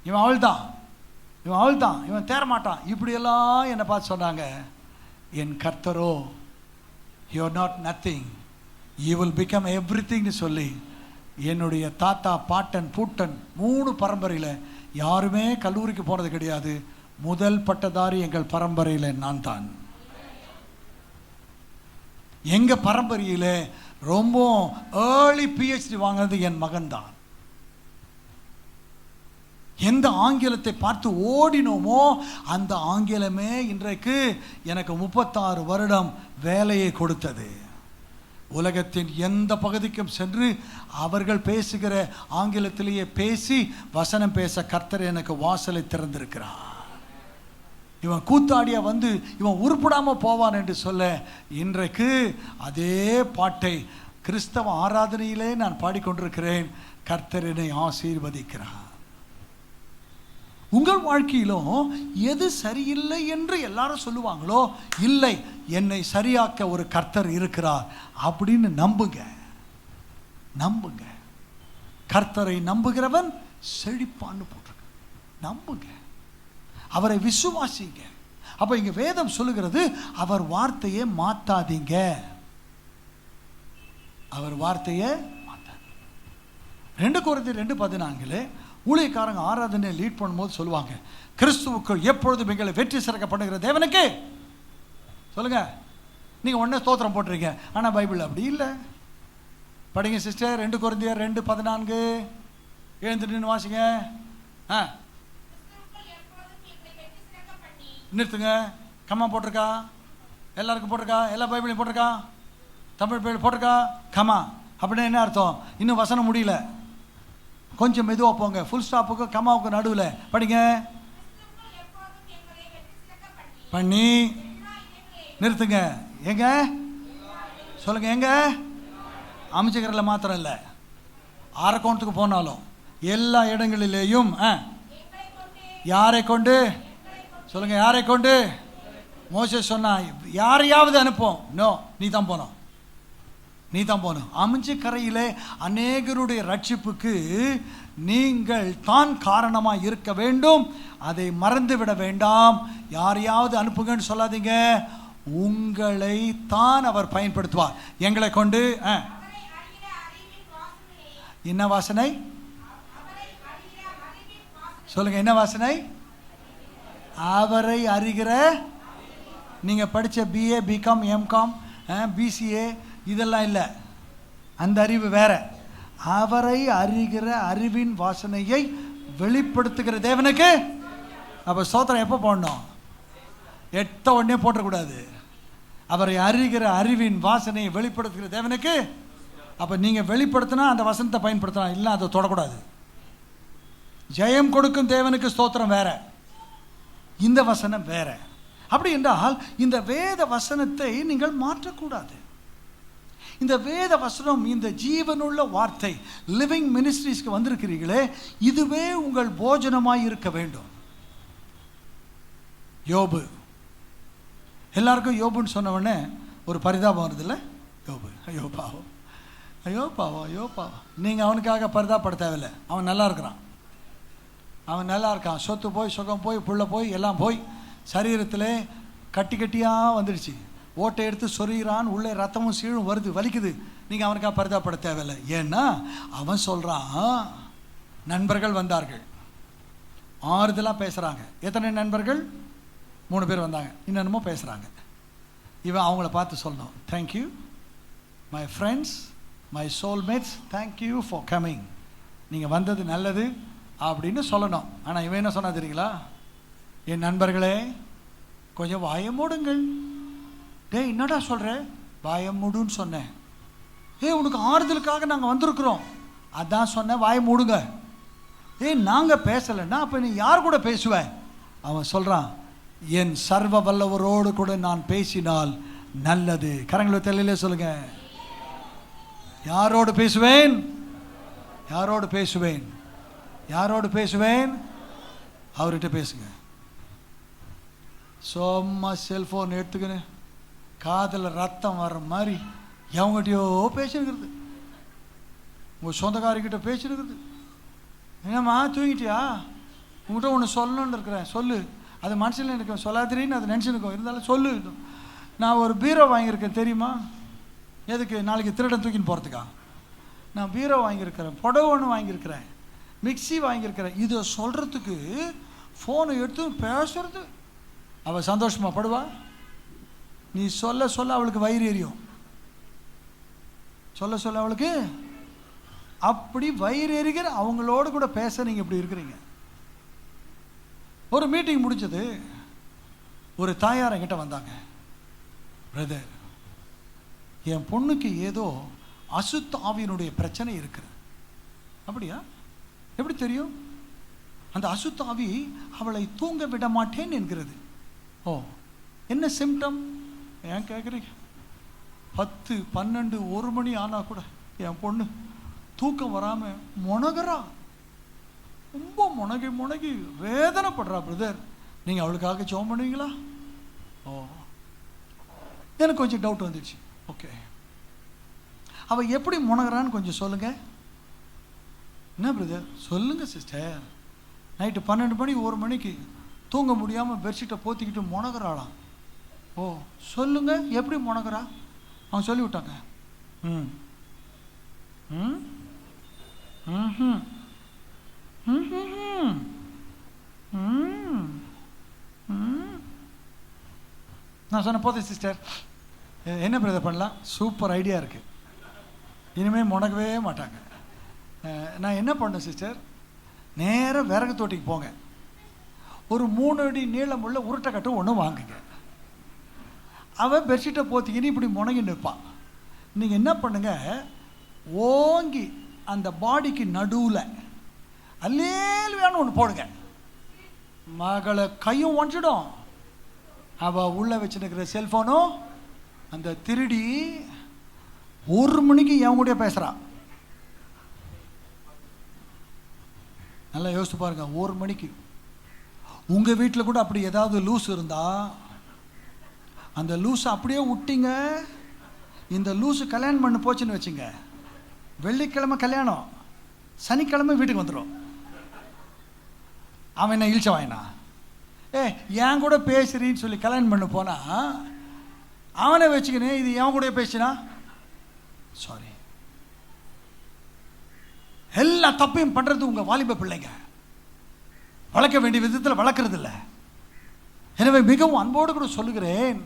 Speaker 1: இவன் அவள் தான், இவன் தேரமாட்டான், இப்படியெல்லாம் என்னை பார்த்து சொன்னாங்க. என் கர்த்தரோ, you are not nothing, you will become எவ்ரிதிங்னு சொல்லி என்னுடைய தாத்தா, பாட்டன், பூட்டன் 3 பரம்பரையில் யாருமே கல்லூரிக்கு போனது கிடையாது. முதல் பட்டதாரி எங்கள் பரம்பரையில் நான் தான். எங்கள் பரம்பரையில் ரொம்ப ஏர்லி PhD வாங்கினது என் மகன் தான். எந்த ஆங்கிலத்தை பார்த்து ஓடினோமோ அந்த ஆங்கிலமே இன்றைக்கு எனக்கு 36 வருடம் வேலையை கொடுத்தது. உலகத்தின் எந்த பகுதிக்கும் சென்று அவர்கள் பேசுகிற ஆங்கிலத்திலேயே பேசி வசனம் பேச கர்த்தர் எனக்கு வாசலை திறந்திருக்கிறார். இவன் கூத்தாடியா வந்து இவன் உருப்படாமல் போவான் என்று சொல்ல, இன்றைக்கு அதே பாட்டை கிறிஸ்தவ ஆராதனையிலே நான் பாடிக்கொண்டிருக்கிறேன். கர்த்தர் என்னை ஆசீர்வதிக்கிறார். உங்கள் வாழ்க்கையிலும் எது சரியில்லை என்று எல்லாரும் சொல்லுவாங்களோ, இல்லை, என்னை சரியாக்க ஒரு கர்த்தர் இருக்கிறார் அப்படின்னு நம்புங்க. கர்த்தரை நம்புகிறவன் செழிப்பான்னு போட்டிருக்கு. நம்புங்க. அவரை விசுவாசிங்க. அப்போ இங்கே வேதம் சொல்லுகிறது, அவர் வார்த்தையை மாற்றாதீங்க. அவர் வார்த்தையை மாற்றாதீங்க. 2 கொரிந்தியர் 2:14 ஊழியக்காரங்க ஆராதனை லீட் பண்ணும்போது சொல்லுவாங்க, கிறிஸ்துவுக்குள் எப்பொழுதும் எங்களை வெற்றி சிறக்க பண்ணுகிற தேவனுக்கு சொல்லுங்க. நீங்கள் உடனே ஸ்தோத்திரம் போட்டுறீங்க, ஆனால் பைபிள் அப்படி இல்லை. படிங்க சிஸ்டர், 2 கொரிந்தியர் 2:14 எழுந்துட்டு வாசிங்க. நிறுத்துங்க. கம்மா போட்டிருக்கா? எல்லாருக்கும் போட்டிருக்கா? எல்லா பைபிளையும் போட்டிருக்கா? தமிழ் பைபிள் போட்டிருக்கா? கம்மா அப்படின்னா என்ன அர்த்தம்? இன்னும் வசனம் முடியல, கொஞ்சம் மெதுவாக போங்க. ஃபுல் ஸ்டாப்புக்கு கம்மாவுக்கு நடுவில் படிங்க. பண்ணி நிறுத்துங்க. எங்க சொல்லுங்க, எங்க? அமைச்சுக்கிறல மாத்திரம் இல்லை, அரக்கோணத்துக்கு போனாலும் எல்லா இடங்களிலேயும் யாரை கொண்டு சொல்லுங்க, யாரை கொண்டு? மோசேஸ் சொன்னா யாரையாவது அனுப்போம். நோ, நீ தான் போனோம், நீ தான் போகணும். அமைஞ்ச கரையிலே அநேகருடைய ரட்சிப்புக்கு நீங்கள் தான் காரணமாக இருக்க வேண்டும். அதை மறந்து விட வேண்டாம். யாரையாவது அனுப்புங்கன்னு சொல்லாதீங்க, உங்களை தான் அவர் பயன்படுத்துவார். எங்களை கொண்டு என்ன வாசனை சொல்லுங்க, என்ன வாசனை? அவரை அறிகிற. நீங்கள் படித்த பிஏ, பிகாம், எம்காம், பிசிஏ இதெல்லாம் இல்லை, அந்த அறிவு வேற. அவரை அறிகிற அறிவின் வாசனையை வெளிப்படுத்துகிற தேவனுக்கு. அப்போ ஸ்தோத்திரம் எப்போ போடணும்? எட்ட உடனே போட்டக்கூடாது. அவரை அறிகிற அறிவின் வாசனையை வெளிப்படுத்துகிற தேவனுக்கு. அப்போ நீங்கள் வெளிப்படுத்தினா அந்த வசனத்தை பயன்படுத்தலாம், இல்லை அதை தொடக்கூடாது. ஜெயம் கொடுக்கும் தேவனுக்கு ஸ்தோத்திரம் வேற, இந்த வசனம் வேற. அப்படி என்றால் இந்த வேத வசனத்தை நீங்கள் மாற்றக்கூடாது. இந்த வேத வசனம், இந்த ஜீவனுள்ள வார்த்தை, லிவிங் மினிஸ்ட்ரிஸ்க்கு வந்திருக்கிறீர்களே, இதுவே உங்கள் போஜனமாய் இருக்க வேண்டும். யோபு, எல்லாருக்கும் யோபுன்னு சொன்ன உடனே ஒரு பரிதாபம் வருது இல்லை? யோபு, ஐயோ பாவம், ஐயோ பாவம், ஐயோ பாவம். நீங்கள் அவனுக்காக பரிதாபப்பட தேவையில்லை. அவன் நல்லா இருக்கிறான், அவன் நல்லா இருக்கான். சொத்து போய், சுகம் போய், புள்ள போய், எல்லாம் போய், சரீரத்தில் கட்டி கட்டியாக வந்துடுச்சு. ஓட்டை எடுத்து சொரிகிறான், உள்ளே ரத்தமும் சீழும் வருது, வலிக்குது. நீங்கள் அவனுக்காக பரிதாபப்பட தேவையில்லை. ஏன்னா அவன் சொல்கிறான், நண்பர்கள் வந்தார்கள், ஆறுதலாக பேசுகிறாங்க. எத்தனை நண்பர்கள்? 3 பேர் வந்தாங்க, இன்னொன்னுமோ பேசுகிறாங்க. இவன் அவங்கள பார்த்து சொல்லணும், thank you my friends, my soulmates, thank you for coming, நீங்கள் வந்தது நல்லது அப்படின்னு சொல்லணும். ஆனால் இவன் என்ன சொன்னா தெரியுங்களா? என் நண்பர்களே கொஞ்சம் வாயை மூடுங்கள். டேய் என்னடா சொல்கிற? வாயை மூடுன்னு சொன்னேன். உனக்கு ஆறுதலுக்காக நாங்கள் வந்திருக்கிறோம், அதான் சொன்னேன், வாயை மூடுங்க. நாங்கள் பேசலைன்னா அப்போ நீ யார் கூட பேசுவேன்? அவன் சொல்கிறான், என் சர்வ வல்லவரோடு கூட நான் பேசினால் நல்லது. கரங்களை தெரியல சொல்லுங்க, யாரோடு பேசுவேன்? யாரோடு பேசுவேன்? யாரோடு பேசுவேன்? அவர்கிட்ட பேசுங்க. சும்மா செல்ஃபோன் எடுத்துக்கின்னு காதில் ரத்தம் வர்ற மாதிரி எவங்ககிட்டயோ பேசிருக்கிறது, உங்கள் சொந்தக்காரிக்கிட்ட பேசிருக்கிறது. என்னம்மா தூங்கிட்டியா? உங்கள்கிட்ட ஒன்று சொல்லணுன்னு இருக்கிறேன், சொல்லு. அது மனசில் எனக்கு சொல்லாதிரின்னு அதை நினச்சிருக்கோம், இருந்தாலும் சொல்லு. நான் ஒரு பீரோ வாங்கியிருக்கேன் தெரியுமா? எதுக்கு? நாளைக்கு திருடன் தூக்கின்னு போகிறதுக்கா? நான் பீரோ வாங்கியிருக்கிறேன், புடவை ஒன்று வாங்கியிருக்கிறேன், மிக்சி வாங்கியிருக்கிறேன். இதை சொல்கிறதுக்கு ஃபோனை எடுத்து பேசுறது. அவள் சந்தோஷமா படுவா? நீ சொல்ல சொல்ல அவளுக்கு வயிறு எரியும். சொல்ல சொல்ல அவளுக்கு அப்படி வயிறு எரிகிற அவங்களோடு கூட பேச நீங்கள் இப்படி இருக்கிறீங்க. ஒரு மீட்டிங் முடிஞ்சது, ஒரு தாயார் என்கிட்ட வந்தாங்க, பிரதர் என் பொண்ணுக்கு ஏதோ அசுத்த ஆவியினுடைய பிரச்சனை இருக்குது. அப்படியா? எப்படி தெரியும்? அந்த அசுத்த ஆவி அவளை தூங்க விட மாட்டேன் என்கிறது. ஓ, என்ன சிம்டம் ஏன் கேட்குறீங்க? 10, 12, 1 மணி ஆனால் கூட என் பொண்ணு தூக்கம் வராமல் முனகிறா, ரொம்ப முனகி முனகி வேதனைப்படுறா. பிரதர் நீங்கள் அவளுக்காக ஜெபம் பண்ணுவீங்களா? ஓ, எனக்கு கொஞ்சம் டவுட் வந்துடுச்சு. ஓகே, அவள் எப்படி முனகிறான்னு கொஞ்சம் சொல்லுங்கள். என்ன பிரதர்? சொல்லுங்கள் சிஸ்டர். நைட்டு 12 மணி 1 மணிக்கு தூங்க முடியாமல் பெட்ஷீட்டை போத்திக்கிட்டு முனகிறாளாம். ஓ சொல்லுங்க, எப்படி முனகிறா? அவங்க சொல்லிவிட்டாங்க. ம் ம் ம் நான் சொன்னேன், போதும் சிஸ்டர், என்ன பிரதர் பண்ணலாம், சூப்பர் ஐடியா இருக்குது, இனிமேல் முடங்கவே மாட்டாங்க. நான் என்ன பண்ணேன் சிஸ்டர், நேராக விறகு தோட்டிக்கு போங்க, ஒரு 3 அடி நீளமுள்ள உருட்டைக்கட்டு ஒன்று வாங்குங்க. அவன் பெட்ஷீட்டை போத்திக்கின்னு இப்படி முடங்கி நிற்பான். நீங்கள் என்ன பண்ணுங்க, ஓங்கி அந்த பாடிக்கு நடுவில் அல்லேலுயான்னு ஒன்று போடுங்க. மகளை கையும் ஒன்றிடும், அவள் உள்ளே வச்சுருக்கிற செல்ஃபோனும். அந்த திருடி 1 மணிக்கு என் கூட பேசுகிறான். நல்லா யோசித்து பாருங்க, 1 மணிக்கு. உங்கள் வீட்டில் கூட அப்படி ஏதாவது லூஸ் இருந்தால் அந்த லூஸை அப்படியே விட்டீங்க. இந்த லூஸு கல்யாணம் பண்ணி போச்சுன்னு வச்சுங்க, வெள்ளிக்கிழமை கல்யாணம், சனிக்கிழமை வீட்டுக்கு வந்துடும். அவன் என்ன இழிச்ச வாயினா, என் கூட பேசுறின்னு சொல்லி கல்யாணம் பண்ண போனால் அவனை வச்சுக்கினேன், இது என் கூட பேசினா சாரி. எல்லா தப்பையும் பண்ணுறது உங்கள் வாலிப பிள்ளைங்க, வளர்க்க வேண்டிய விதத்தில் வளர்க்கறது இல்லை. எனவே மிகவும் அன்போடு கூட சொல்லுகிறேன்,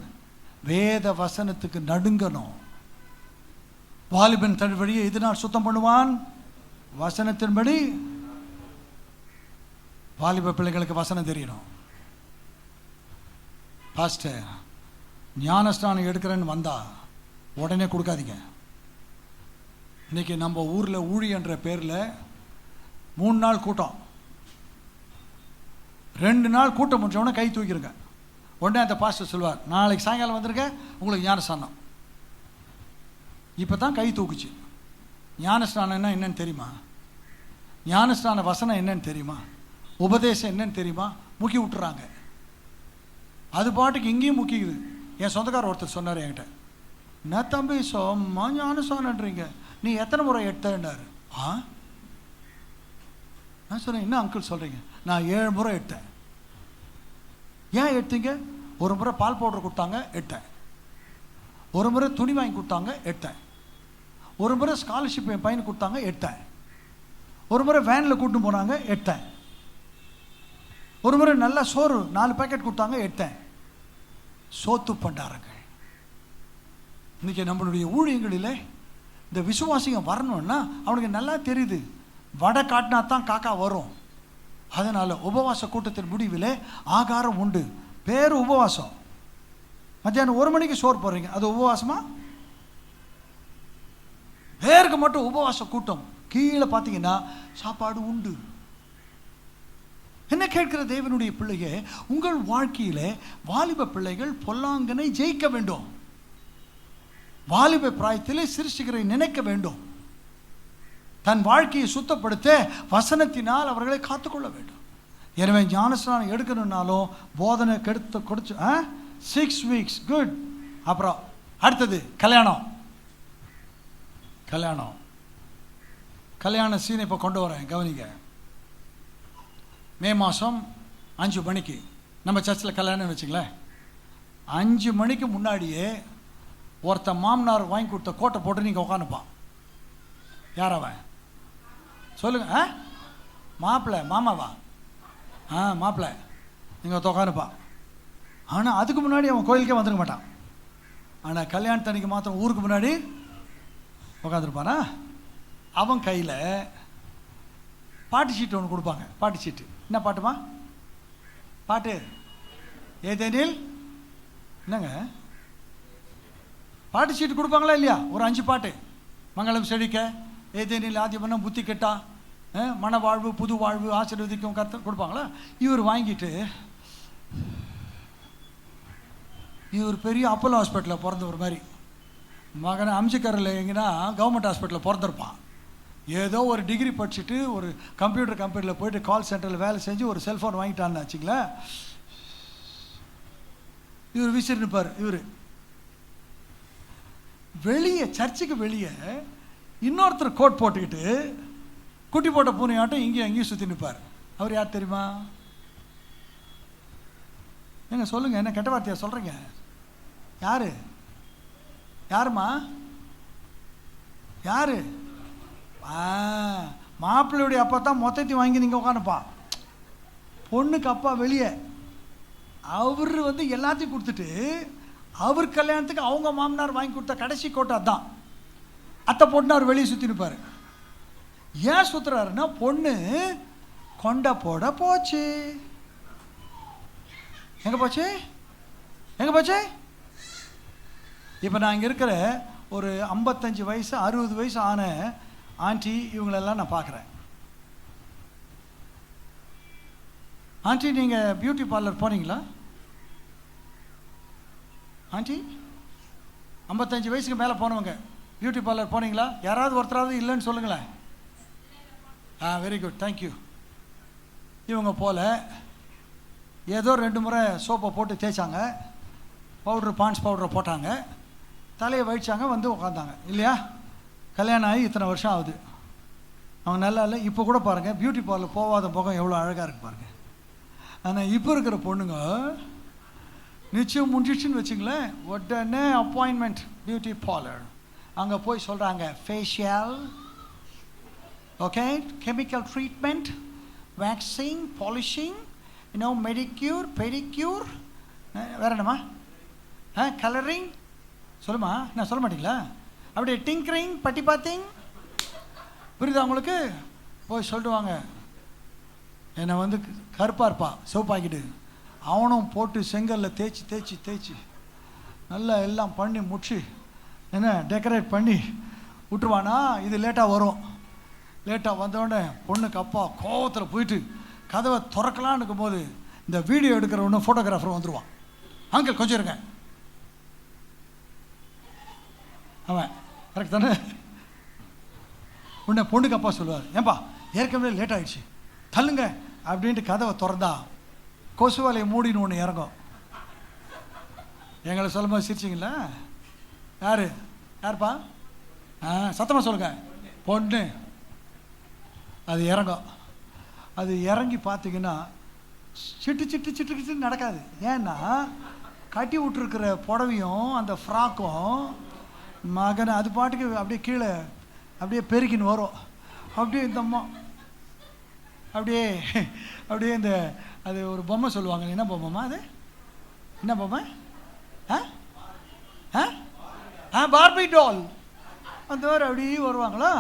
Speaker 1: வேத வசனத்துக்கு நடுங்கணும். வாலிபன் தன் வழியை இதனால் சுத்தம் பண்ணுவான், வசனத்தின்படி. வாலிப பிள்ளைகளுக்கு வசனம் தெரியணும். பாஸ்டர் ஞானஸ்நானம் எடுக்கிறேன்னு வந்தா உடனே கொடுக்காதீங்க. இன்னைக்கு நம்ம ஊரில் ஊழியன்ற பேரில் 3 நாள் கூட்டம், 2 நாள் கூட்டம் முடிச்சவொடனே கை தூக்கிடுங்க. உடனே அந்த பாஸ்டர் சொல்வார், நாளைக்கு சாயங்காலம் வந்திருக்க உங்களுக்கு ஞானஸ்நானம். இப்போ தான் கை தூக்குச்சு. ஞானஸ்நானம்னா என்னன்னு தெரியுமா? ஞானஸ்நான வசனம் என்னன்னு தெரியுமா? உபதேசம் என்னன்னு தெரியுமா? முக்கி விட்டுறாங்க. அது பாட்டுக்கு இங்கேயும் முக்கிக்குது. என் சொந்தக்காரர் ஒருத்தர் சொன்னார் என்கிட்ட, என்ன தம்பி சொம்மா ஞானஸ்நானன்றீங்க, நீ எத்தனை முறை எடுத்தேன்னாரு. நான் சொன்னேன், என்ன அங்கிள் சொல்கிறீங்க? நான் 7 முறை எடுத்தேன். ஏன் எடுத்தீங்க? ஒரு முறை பால் பவுடர் கொடுத்தாங்க எடுத்தேன், ஒரு முறை துணி வாங்கி கொடுத்தாங்க எடுத்தேன், ஒரு முறை ஸ்காலர்ஷிப் என் பையனுக்கு கொடுத்தாங்க எடுத்தேன், ஒரு முறை வேனில் கூட்டு போனாங்க எடுத்தேன், ஒரு முறை நல்ல சோறு 4 பேக்கெட் கொடுத்தாங்க எடுத்தேன். சோத்து பண்டாரங்கள். இன்றைக்கி நம்மளுடைய ஊழியங்களில் இந்த விசுவாசிங்க வரணும்னா அவனுக்கு நல்லா தெரியுது, வடை காட்டினா தான் காக்கா வரும். அதனால் உபவாச கூட்டத்தின் முடிவில் ஆகாரம் உண்டு, பேர் உபவாசம். மத்தியானம் 1 மணிக்கு சோறு போடுறீங்க, அது உபவாசமா? பேருக்கு மட்டும் உபவாச கூட்டம், கீழே பார்த்தீங்கன்னா சாப்பாடு உண்டு. என்ன கேட்கிற தேவனுடைய பிள்ளையே, உங்கள் வாழ்க்கையில் வாலிப பிள்ளைகள் பொல்லாங்கனை ஜெயிக்க வேண்டும். வாலிப பிராயத்திலே சிருஷ்டிகரை நினைக்க வேண்டும். தன் வாழ்க்கையை சுத்தப்படுத்த வசனத்தினால் அவர்களை காத்துக்கொள்ள வேண்டும். எனவே ஞானஸ்நானம் எடுக்கணும்னாலும் போதனை கொடுத்து 6 வீக்ஸ் குட். அப்புறம் அடுத்தது கல்யாணம். கல்யாண சீனை இப்போ கொண்டு வரேன், கவனிங்க. மே மாதம் 5 மணிக்கு நம்ம சர்ச்சில் கல்யாணம்னு வச்சுங்களேன். 5 மணிக்கு முன்னாடியே ஒருத்தன் மாமனார் வாங்கி கொடுத்த கோட்டை போட்டு நீங்கள் உட்காந்துப்பான். யார் அவன் சொல்லுங்க? மாப்பிள்ளை, மாமாவா? மாப்பிள்ளை நீங்கள் உட்காந்துப்பான். ஆனால் அதுக்கு முன்னாடி அவன் கோயிலுக்கே வந்துருக்க மாட்டான். ஆனால் கல்யாணத்தன்னைக்கு மாத்திரம் ஊருக்கு முன்னாடி உட்காந்துருப்பானா. அவன் கையில் பாட்டு சீட்டு ஒன்று கொடுப்பாங்க. பாட்டு சீட்டு என்ன பாட்டுமா? பாட்டு ஏதேனில் என்னங்க பாட்டு சீட்டு கொடுப்பாங்களா இல்லையா? ஒரு 5 பாட்டு. மங்களம் செழிக்க, ஏதேனில் ஆதிபனம், புத்தி கெட்டா, மன வாழ்வு, புது வாழ்வு, ஆசீர்வதிக்கும் கர்த்தர் கொடுப்பாங்களா? இவர் வாங்கிட்டு, இவர் பெரிய அப்போலோ ஹாஸ்பிட்டலில் பிறந்தவர் மாதிரி, மகனை அம்சிக்கரில் எங்கன்னா கவர்மெண்ட் ஹாஸ்பிட்டலில் பிறந்திருப்பான். ஏதோ ஒரு டிகிரி படிச்சுட்டு ஒரு கம்ப்யூட்டர் கம்பெனியில் போயிட்டு கால் சென்டரில் வேலை செஞ்சு ஒரு செல்ஃபோன் வாங்கிட்டான்னு வச்சுங்களேன். இவர் விசிறிருப்பார். இவர் வெளியே, சர்ச்சுக்கு வெளியே இன்னொருத்தர் கோட் போட்டுக்கிட்டு குட்டி போட்ட பூனையாட்டம் இங்கேயும் அங்கேயும் சுற்றி நிற்பார். அவர் யார் தெரியுமா? ஏங்க சொல்லுங்கள், என்ன கெட்ட வார்த்தையா சொல்கிறீங்க? யார் யாருமா யார்? மாப்பிள்ளையுடைய அப்பா தான் மொத்தத்தையும் வாங்கி நீங்கள் உட்காந்துப்பா. பொண்ணுக்கு அப்பா வெளியே, அவர் வந்து எல்லாத்தையும் கொடுத்துட்டு அவர் கல்யாணத்துக்கு அவங்க மாமனார் வாங்கி கொடுத்த கடைசி கோட்டை தான். அத்தை பொண்ணு அவர் வெளியே சுற்றி நிற்பார். ஏன் சுற்றுறாருன்னா பொண்ணு கொண்ட போட போச்சு. எங்கே போச்சு? எங்கே போச்சு? இப்போ நான் இங்கே இருக்கிற ஒரு 55 வயசு 60 வயசு ஆன ஆண்டி இவங்களெல்லாம் நான் பார்க்குறேன். ஆண்டி, நீங்கள் பியூட்டி பார்லர் போனீங்களா? ஆண்டி 55 வயசுக்கு மேலே போனவங்க பியூட்டி பார்லர் போனீங்களா? யாராவது ஒருத்தராவது இல்லைன்னு சொல்லுங்களேன். Very good, thank you. இவங்க போல் ஏதோ 2 முறை சோப்பை போட்டு தேய்ச்சாங்க, பவுட்ரு பான்ஸ் பவுடரை போட்டாங்க, தலையை வழிச்சாங்க, வந்து உட்காந்தாங்க இல்லையா? கல்யாணம் ஆகி இத்தனை வருஷம் ஆகுது. அவங்க நல்லா இல்லை. இப்போ கூட பாருங்கள், பியூட்டி பார்லர் போகாத முகம் எவ்வளோ அழகாக இருக்குது பாருங்கள். ஆனால் இப்போ இருக்கிற பொண்ணுங்க நிச்சயம் முடிஞ்சிடுச்சுன்னு வச்சுங்களேன், உடனே அப்பாயின்மெண்ட் பியூட்டி பார்லர். அங்கே போய் சொல்கிறாங்க facial, okay, chemical treatment, waxing, polishing, இன்னும் மெடிக்யூர், பெடிக்யூர், வேறு என்னம்மா, கலரிங், சொல்லுமா, நான் சொல்ல மாட்டீங்களா? அப்படியே டிங்கரிங், பட்டி பாத்திங், புரியுதா உங்களுக்கு? போய் சொல்லிடுவாங்க, என்னை வந்து கருப்பாக இருப்பா சிவப்பாக்கிட்டு, அவனும் போட்டு செங்கல்ல தேய்ச்சி தேய்ச்சி தேய்ச்சி நல்லா எல்லாம் பண்ணி முடிச்சு என்ன டெக்கரேட் பண்ணி விட்டுருவானா. இது லேட்டாக வரும். லேட்டாக வந்தோடனே பொண்ணுக்கு அப்பா கோவத்தில் போயிட்டு கதவை திறக்கலான்னு இருக்கும்போது இந்த வீடியோ எடுக்கிறவொன்னு ஃபோட்டோகிராஃபர் வந்துடுவான். அங்கிள் கொஞ்சம் இருங்க, அவன் கரெக்ட் தானே? உடனே பொண்ணுக்கு அப்பா சொல்லுவார், ஏன்பா ஏற்கனவே லேட் ஆகிடுச்சு தள்ளுங்க அப்படின்ட்டு கதவை திறந்தா கொசு வலையை மூடின்னு ஒன்று இறங்கும். எங்களை சொல்லும் போது சிரிச்சிங்களா? யாருப்பா? சத்தமாக சொல்லுங்க. பொண்ணு. அது இறங்கும். அது இறங்கி பார்த்தீங்கன்னா சிட்டு சிட்டு சிட்டு சிட்டு நடக்காது. ஏன்னா கட்டி விட்டுருக்கிற புடவையும் அந்த ஃப்ராக்கும் மகனை அது பாட்டுக்கு அப்படியே கீழே அப்படியே பெருக்கின்னு வரும். அப்படியே இந்த அம்மா அப்படியே அப்படியே இந்த அது ஒரு பொம்மை சொல்லுவாங்க. என்ன பொம்மைம்மா அது? என்ன பொம்மை? Barbie doll. அந்த மாதிரி அப்படியே வருவாங்களா?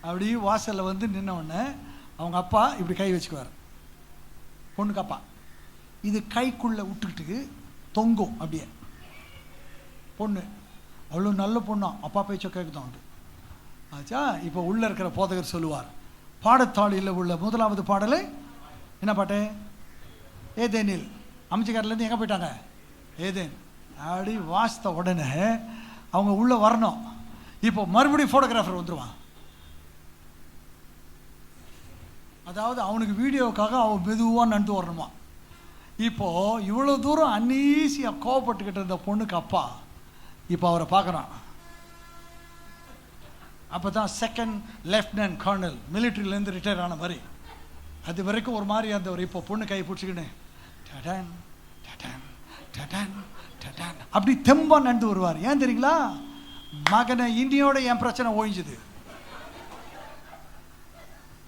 Speaker 1: அப்படியே வாசலில் வந்து நின்ன உடனே அவங்க அப்பா இப்படி கை வச்சுக்குவார். பொண்ணுக்கு அப்பா இது கைக்குள்ளே விட்டுக்கிட்டு தொங்கும் அப்படியே. பொண்ணு அவ்வளோ நல்ல பொண்ணா, அப்பா பேச்ச கேட்குதான் அது ஆச்சா. இப்போ உள்ளே இருக்கிற போதகர் சொல்லுவார், பாடத்தாளியில் உள்ள 1வது பாடலை என்ன பாட்டு? ஏதேனில். அமைச்சக்காரிலேருந்து எங்கே போயிட்டாங்க? ஏதேன். அப்படி வாசித்த உடனே அவங்க உள்ளே வரணும். இப்போ மறுபடியும் ஃபோட்டோகிராஃபர் வந்துடுவான். அதாவது அவனுக்கு வீடியோவுக்காக அவன் மெதுவாக நடந்து வரணுமா. இப்போது இவ்வளோ தூரம் அன்னீசியாக கோவப்பட்டுக்கிட்டு இருந்த பொண்ணுக்கு அப்பா இப்போ அவரை பார்க்குறான். அப்போ தான் 2nd லெஃப்டினன்ட் கர்னல், மிலிட்ரியிலேருந்து ரிட்டையர் ஆன மாதிரி. அது வரைக்கும் ஒரு மாதிரி இருந்தவர் இப்போ பொண்ணு கை பிடிச்சிக்கின்னு டடன் டடன் டடன் டடன் அப்படி தெம்பாக நடந்து வருவார். ஏன் தெரியுங்களா? மகனை இன்னியோட என் பிரச்சனை ஓய்ஞ்சுது.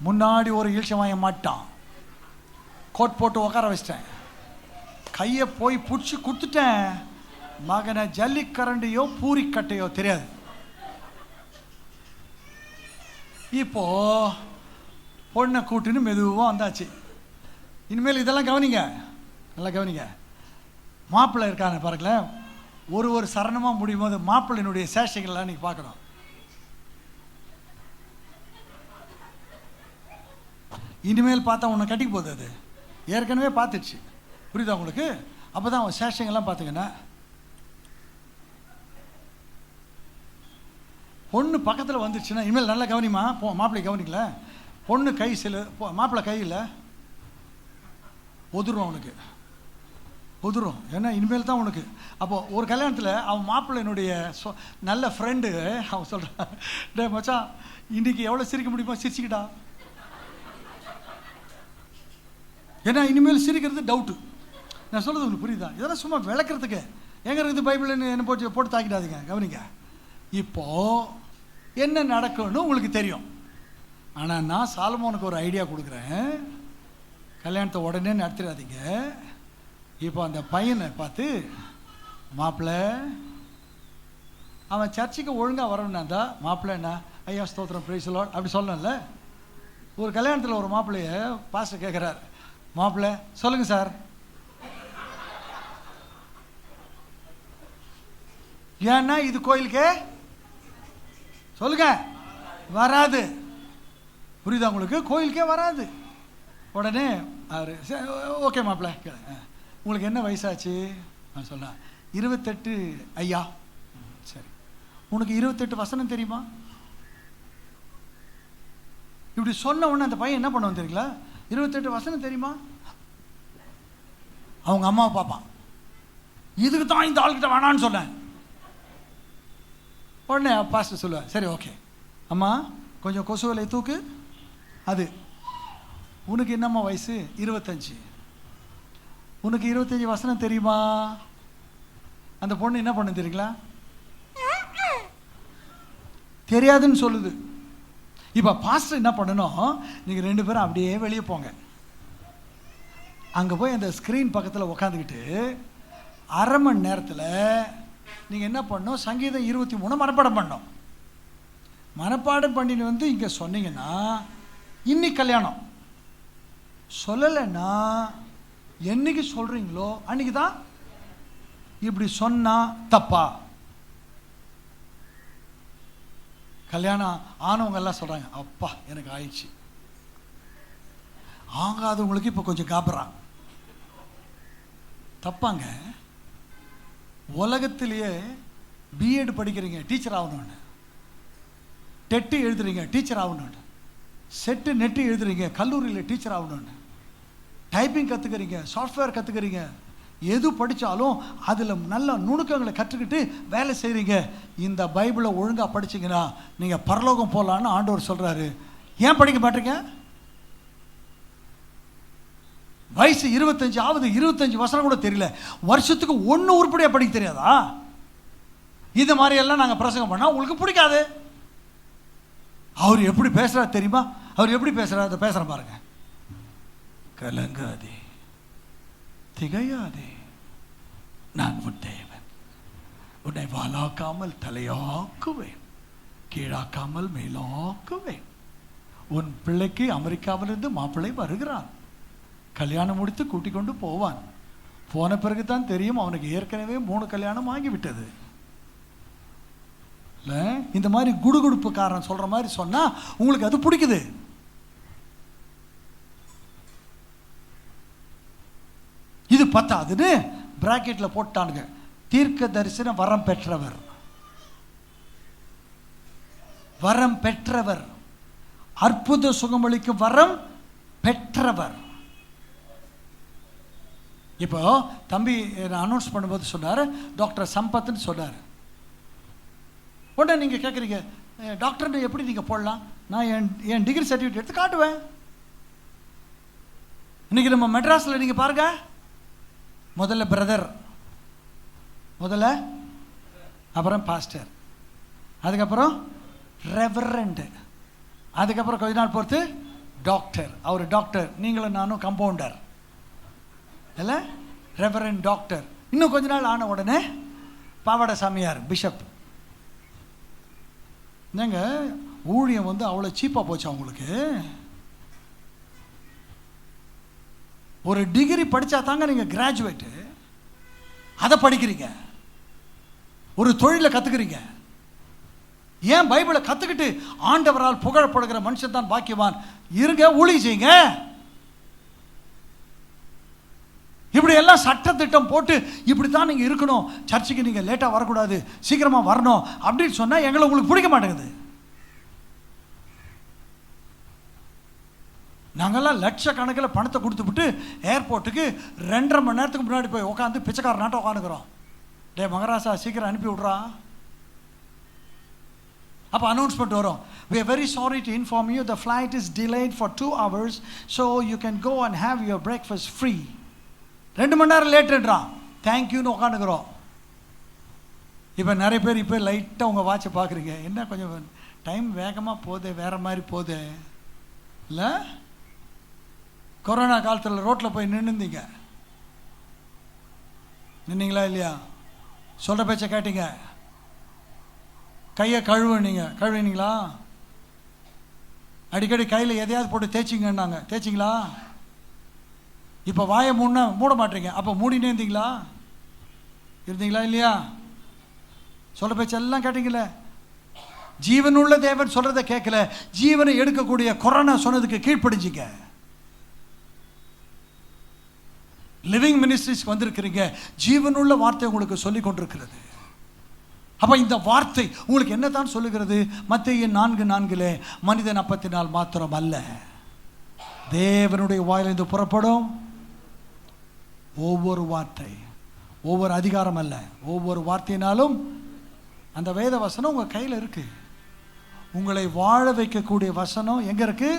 Speaker 1: முன்னாடி ஒரு இழிச்சவாய மாட்டான், கோட் போட்டு உட்கார வச்சிட்டேன், கையை போய் பிடிச்சி கொடுத்துட்டேன். மகனை ஜல்லிக்கரண்டையோ பூரிக்கட்டையோ தெரியாது. இப்போ பொண்ணை கூட்டுன்னு மெதுவாக வந்தாச்சு. இனிமேல் இதெல்லாம் கவனிங்க, நல்லா கவனிங்க. மாப்பிள்ளை இருக்காங்க பாருங்களேன், ஒரு சரணமாக முடியும் போது மாப்பிள்ளையினுடைய சேஷைகள்லாம் நீங்கள் பார்க்கணும். இனிமேல் பார்த்தா உன்னை கட்டிக்கு போகுது. அது ஏற்கனவே பார்த்துடுச்சு, புரியுதா உங்களுக்கு? அப்போ தான் அவன் சேஷங்கள்லாம் பார்த்தீங்கன்னா பொண்ணு பக்கத்தில் வந்துடுச்சுன்னா இனிமேல் நல்லா கவனிமா. மாப்பிள்ளை கவனிக்கல, பொண்ணு கை மாப்பிள்ளை கையில் ஒதுரும், அவனுக்கு ஒதுரும். ஏன்னா இனிமேல் தான் உனக்கு. அப்போது ஒரு கல்யாணத்தில் அவன் மாப்பிள்ளையினுடைய நல்ல ஃப்ரெண்டு அவன் சொல்கிறான், டே மச்சான் இன்றைக்கி எவ்வளோ சிரிக்க முடியுமோ சிரிச்சுக்கிட்டா. ஏன்னா இனிமேல் சிரிக்கிறது டவுட்டு. நான் சொல்கிறது உங்களுக்கு புரியுதா? இதெல்லாம் சும்மா விளக்குறதுக்கு. எங்கே இருக்குது பைபிள்னு என்ன போட்டு தாக்கிடாதீங்க. கவனிங்க, இப்போது என்ன நடக்கும்னு உங்களுக்கு தெரியும். ஆனால் நான் சாலமோனுக்கு ஒரு ஐடியா கொடுக்குறேன். கல்யாணத்தை உடனே நடத்திடாதீங்க. இப்போ அந்த பையனை பார்த்து, மாப்பிள்ளை அவன் சர்ச்சுக்கு ஒழுங்காக வரணுன்னா தான் மாப்பிள்ளை என்ன ஐயா ஸ்தோத்திரம் பிரைஸ் தி லார்ட் அப்படி சொல்லணும்ல. ஒரு கல்யாணத்தில் ஒரு மாப்பிள்ளைய பாஸ்டர் கேட்குறார், மாப்பிள்ளை சொல்லுங்கள் சார். ஏன்னா இது கோயிலுக்கே சொல்லுங்க வராது. புரியுதா உங்களுக்கு? கோயிலுக்கே வராது. உடனே அவர் ஓகே மாப்பிள்ளை உங்களுக்கு என்ன வயசாச்சு? நான் சொன்னேன் 28 ஐயா. சரி, உனக்கு 28 வசனம் தெரியுமா? இப்படி சொன்ன உடனே அந்த பையன் என்ன பண்ணுவான் தெரியுங்களா? 28 வசனம் தெரியுமா? அவங்க அம்மாவை பார்ப்பான். இதுக்கு தான் இந்த ஆள்கிட்ட வேணான்னு சொன்னேன். உடனே பாஸ்டர் சொல்லுவேன், சரி ஓகே அம்மா கொஞ்சம் கொசுவலை தூக்கு. அது உனக்கு என்னம்மா வயசு? 25. உனக்கு 25 வசனம் தெரியுமா? அந்த பொண்ணு என்ன பண்ணு தெரியுங்களா? தெரியாதுன்னு சொல்லுது. இப்போ பாஸ்டர் என்ன பண்ணணும், நீங்கள் 2 பேரும் அப்படியே வெளியே போங்க. அங்கே போய் அந்த ஸ்க்ரீன் பக்கத்தில் உக்காந்துக்கிட்டு அரை மணி நேரத்தில் நீங்கள் என்ன பண்ணணும், சங்கீதம் 23 மனப்பாடம் பண்ணணும். மனப்பாடம் பண்ணின்னு வந்து இங்கே சொன்னீங்கன்னா இன்னைக்கு கல்யாணம். சொல்லலைன்னா என்னைக்கு சொல்கிறீங்களோ அன்றைக்கி தான். இப்படி சொன்னால் தப்பா? கல்யாணம் ஆனவங்க எல்லாம் சொல்கிறாங்க, அப்பா எனக்கு ஆயிடுச்சு. ஆகாதவங்களுக்கு இப்போ கொஞ்சம் காப்புறான். தப்பாங்க. உலகத்திலேயே பிஎட் படிக்கிறீங்க டீச்சர் ஆகணும்னு, டெட்டு எழுதுறீங்க டீச்சர் ஆகணும்னு, செட்டு நெட்டு எழுதுறீங்க கல்லூரியில் டீச்சர் ஆகணும்னு, டைப்பிங் கற்றுக்கிறீங்க, சாஃப்ட்வேர் கற்றுக்கிறீங்க, எது படித்தாலும் அதில் நல்ல நுணுக்கங்களை கற்றுக்கிட்டு வேலை செய்கிறீங்க. இந்த பைபிளை ஒழுங்காக படிச்சிங்கன்னா நீங்கள் பரலோகம் போகலான்னு ஆண்டவர் சொல்கிறாரு. ஏன் படிக்க மாட்டீங்க? வயசு 25 ஆகுது, 25 வசனம் கூட தெரியல. வருஷத்துக்கு 1 உருப்படியாக படிக்க தெரியாதா? இந்த மாதிரியெல்லாம் நாங்கள் பிரசங்கம் பண்ணால் உங்களுக்கு பிடிக்காது. அவர் எப்படி பேசுகிறார் தெரியுமா? அவர் எப்படி பேசுகிறார் அதை பேசுகிறேன் பாருங்க. கலங்காதே திகையாதே, நான் உன் தேவன், உன்னை வாலாக்காமல் தலையாக்குவேன், கீழாக்காமல் மேலாக்குவேன். உன் பிள்ளைக்கு அமெரிக்காவிலிருந்து மாப்பிள்ளை வருகிறான், கல்யாணம் முடித்து கூட்டிக் கொண்டு போவான். போன பிறகு தான் தெரியும் அவனுக்கு ஏற்கனவே 3 கல்யாணம் ஆகிவிட்டது. இல்லை, இந்த மாதிரி குடுகுடுப்புக்காரன் சொல்கிற மாதிரி சொன்னால் உங்களுக்கு அது பிடிக்குது. இது பத்தாதுன்னு பிராக்கெட்டில் போட்டானுங்க, தீர்க்க தரிசன வரம் பெற்றவர். வரம் பெற்றவர், அற்புத சுகமளிக்கும் வரம் பெற்றவர். இப்போ தம்பி அனௌன்ஸ் பண்ணும்போது சொன்னார் டாக்டர் சம்பத்னு சொன்னார். உடனே நீங்கள் கேட்குறீங்க, டாக்டர்னு எப்படி நீங்கள் போடலாம்? நான் என் டிகிரி சர்டிஃபிகேட் எடுத்து காட்டுவேன். இன்னைக்கு நம்ம மெட்ராஸில் நீங்கள் பாருங்க, முதல்ல பிரதர், முதல்ல அப்புறம் பாஸ்டர், அதுக்கப்புறம் ரெவரண்ட், அதுக்கப்புறம் கொஞ்ச நாள் பொறுத்து டாக்டர். அவர் டாக்டர், நீங்களும் நானும் கம்பவுண்டர் இல்லை, ரெவரண்ட் டாக்டர். இன்னும் கொஞ்ச நாள் ஆன உடனே பாவாடை சாமியார் பிஷப். என்னங்க ஊழியம் வந்து அவ்வளோ சீப்பாக போச்சு அவங்களுக்கு. ஒரு டிகிரி படித்தா தாங்க நீங்கள் கிராஜுவேட்டு, அதை படிக்கிறீங்க, ஒரு தொழிலை கற்றுக்கிறீங்க. ஏன் பைபிளை கற்றுக்கிட்டு ஆண்டவரால் புகழப்படுகிற மனுஷன் தான் பாக்கியவான். இருங்க, ஊழியம் செய்யுங்க. இப்படி எல்லாம் சட்டத்திட்டம் போட்டு இப்படி தான் நீங்கள் இருக்கணும், சர்ச்சுக்கு நீங்கள் லேட்டாக வரக்கூடாது, சீக்கிரமாக வரணும் அப்படின்னு சொன்னால் எங்களை உங்களுக்கு பிடிக்க மாட்டேங்குது. நாங்கள்லாம் லட்சக்கணக்கில் பணத்தை கொடுத்துவிட்டு ஏர்போர்ட்டுக்கு 2.5 மணி நேரத்துக்கு முன்னாடி போய் உட்காந்து பிச்சைக்கார நாட்டை உட்காந்துக்கிறோம். டே மகராசா சீக்கிரம் அனுப்பி விட்றா. அப்போ அனௌன்ஸ்மெண்ட் வரும், we are very sorry to inform you the flight is delayed for 2 hours so you can go and have your breakfast free. 2 மணி நேரம் லேட்டுன்றான், தேங்க்யூன்னு உட்காந்துக்கிறோம். இப்போ நிறைய பேர் இப்போ லைட்டாக உங்கள் வாட்சை பார்க்குறீங்க, என்ன கொஞ்சம் டைம் வேகமாக போகுது, வேறு மாதிரி போகுது இல்லை? கொரோனா காலத்தில் ரோட்டில் போய் நின்றுந்தீங்க, நின்னீங்களா இல்லையா? சொல்கிற பேச்சை கேட்டீங்க, கையை கழுவினீங்களா? அடிக்கடி கையில் எதையாவது போட்டு தேய்ச்சிங்கன்னாங்க, தேய்ச்சிங்களா? இப்போ வாயை மூட மாட்டீங்க, அப்போ மூடினே இருந்தீங்களா இல்லையா? சொல்ற பேச்செல்லாம் கேட்டீங்களே. ஜீவனுள்ள தேவன் சொல்றதை கேட்கல, ஜீவனை எடுக்கக்கூடிய கொரோனா சொன்னதுக்கு கீழ்ப்படிஞ்சிங்க. லிவிங் மினிஸ்ட்ரிஸ்க்கு வந்திருக்கிறீங்க, ஜீவனுள்ள வார்த்தை உங்களுக்கு சொல்லி கொண்டிருக்கிறது. அப்ப இந்த வார்த்தை உங்களுக்கு என்னதான் சொல்லுகிறது? மத்தேயு 4:4 மனிதன் அப்பத்தினால் மாத்திரம் அல்ல, தேவனுடைய வாயிலிருந்து புறப்படும் ஒவ்வொரு வார்த்தை, ஒவ்வொரு அதிகாரம் அல்ல, ஒவ்வொரு வார்த்தையினாலும். அந்த வேத வசனம் உங்க கையில் இருக்கு. உங்களை வாழ வைக்கக்கூடிய வசனம் எங்க இருக்கு?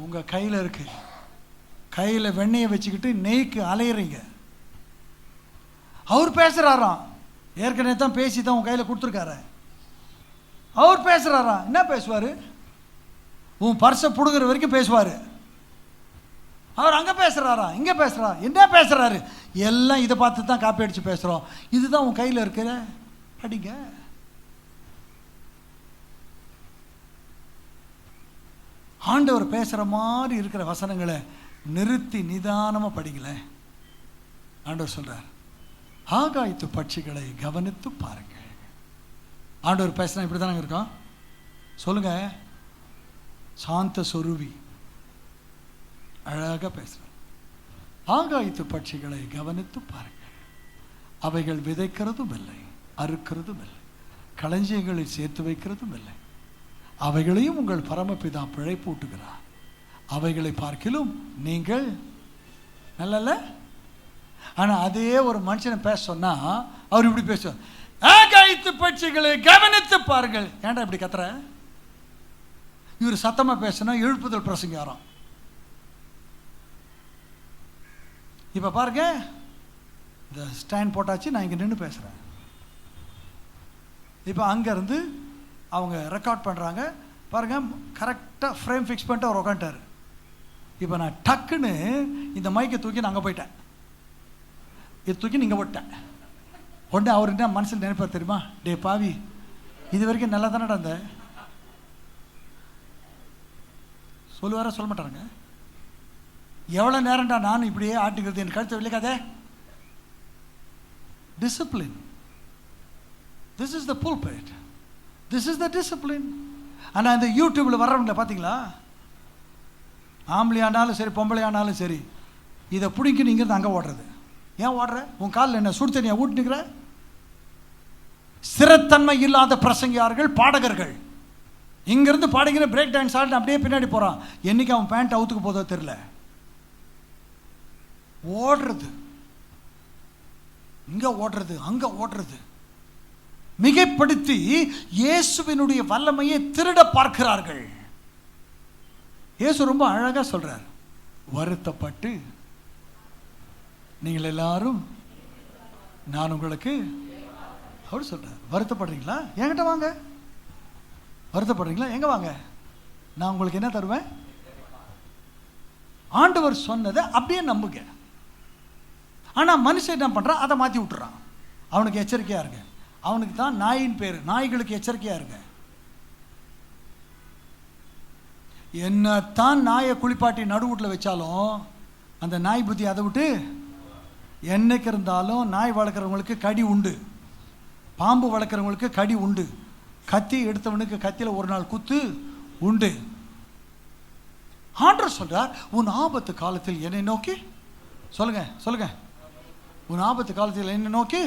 Speaker 1: உங்க கையில் இருக்கு. கையில் வெண்ணெயை வச்சுக்கிட்டு நெய்க்கு அலையிறீங்க. அவர் பேசுறாராம், ஏற்கனவே தான் பேசி தான் உன் கையில் கொடுத்துருக்காரு. அவர் பேசுறாராம், என்ன பேசுவார்? உன் பர்ஸை பிடுங்குற வரைக்கும் பேசுவார். அவர் அங்கே பேசுகிறாரா, இங்கே பேசுகிறா, என்ன பேசுகிறாரு? எல்லாம் இதை பார்த்து தான் காப்பி அடித்து பேசுகிறோம். இதுதான் உன் கையில் இருக்கிற, படிங்க. ஆண்டவர் பேசுகிற மாதிரி இருக்கிற வசனங்களை நிறுத்தி நிதானமாக படிங்களே. ஆண்டவர் சொல்கிறார், ஆகாயத்து பட்சிகளை கவனித்து பாருங்க. ஆண்டவர் பேசுனா இப்படி தானே இருக்கோம்? சொல்லுங்க. சாந்த சொருவி அழகாக பேசுகிறார். ஆகாயத்து பட்சிகளை கவனித்து பாருங்க, அவைகள் விதைக்கிறதும் இல்லை, அறுக்கிறதும் இல்லை, களஞ்சியங்களில் சேர்த்து வைக்கிறதும் இல்லை, அவைகளையும் உங்கள் பரமபிதா பிழைப்பூட்டுகிறார். அவைகளை பார்க்கிலும் நீங்கள் நல்ல. ஆனால் அதே ஒரு மனுஷனை பேச சொன்னா அவர் இப்படி பேசுவார், ஆகாயத்து பட்சிகளை கவனித்து பாருங்கள். ஏன்டா இப்படி கத்துற? இவர் சத்தமா பேசணும், எழுப்புதல் பிரசங்காரம். இப்ப பாருங்க, இந்த ஸ்டாண்ட் போட்டாச்சு, நான் இங்க நின்று பேசுறேன். இப்போ அங்கேருந்து அவங்க ரெக்கார்ட் பண்ணுறாங்க பாருங்க, கரெக்டாக ஃப்ரேம் ஃபிக்ஸ் பண்ணிட்டு அவர் உட்காந்துட்டார். இப்போ நான் டக்குன்னு இந்த மைக்கை தூக்கி நான் அங்கே போயிட்டேன், இது தூக்கி நீங்கள் போட்டேன். உடனே அவர் என்ன மனசில் நினைப்பார் தெரியுமா? டே பாவி, இது வரைக்கும் நல்லா தானே இருந்த சொல்லுவார, சொல்ல மாட்டாருங்க. எவ்வளோ நேரம்டா நானும் இப்படியே ஆட்டுங்கிறது, என் கழுத்தை விளைக்காதே. Discipline. This is the pulpit. This is the discipline. ஆனால் இந்த யூடியூப்பில் வர்றவங்கள பார்த்தீங்களா, ஆம்பளை ஆனாலும் சரி பொம்பளை ஆனாலும் சரி, இதை பிடிங்கி நீங்கள் அங்கே ஓடுறது. ஏன் ஓடுற? உன் காலில் என்ன சுடு தண்ணியை ஊட்டினுக்கிற? ஸ்திரத்தன்மை இல்லாத பிரசங்கியார்கள், பாடகர்கள் இங்கிருந்து பாடிக்கிற பிரேக் டான்ஸ் ஆடிட்டு அப்படியே பின்னாடி போகிறான். என்னைக்கு அவன் பேண்ட் அவுத்துக்கு போதோ தெரியல. ஓடுறது, இங்கே ஓடுறது, அங்கே ஓடுறது, மிகைப்படுத்தி இயேசுவினுடைய வல்லமையை திருட பார்க்கிறார்கள். இயேசு ரொம்ப அழகா சொல்றார், வருத்தப்பட்டு நீங்கள் எல்லாரும் நான் உங்களுக்கு, அவர் சொல்றார், வருத்தப்படுறீங்களா? என்கிட்ட வாங்க. வருத்தப்படுறீங்களா? எங்க வாங்க, நான் உங்களுக்கு என்ன தருவேன்? ஆண்டவர் சொன்னதை அப்படியே நம்புங்க. ஆனா மனுஷன் என்ன பண்றான்? அதை மாத்தி விட்டுறான். அவனுக்கு எச்சரிக்கையா இருங்க. அவனுக்கு தான் நாயின் பேர், நாய்களுக்கு எச்சரிக்கையா இருங்க. என்னத்தான் நாயை குளிப்பாட்டி நடுவுட்டில் வச்சாலும் அந்த நாய் புத்தி அதை விட்டு என்னைக்கு இருந்தாலும். நாய் வளர்க்குறவங்களுக்கு கடி உண்டு, பாம்பு வளர்க்குறவங்களுக்கு கடி உண்டு, கத்தி எடுத்தவனுக்கு கத்தியில் ஒரு நாள் குத்து உண்டு. ஆண்டவர் சொல்றார், உன் ஆபத்து காலத்தில் என்னை நோக்கி, சொல்லுங்க சொல்லுங்க, உன் ஆபத்து காலத்தில் என்னை நோக்கி.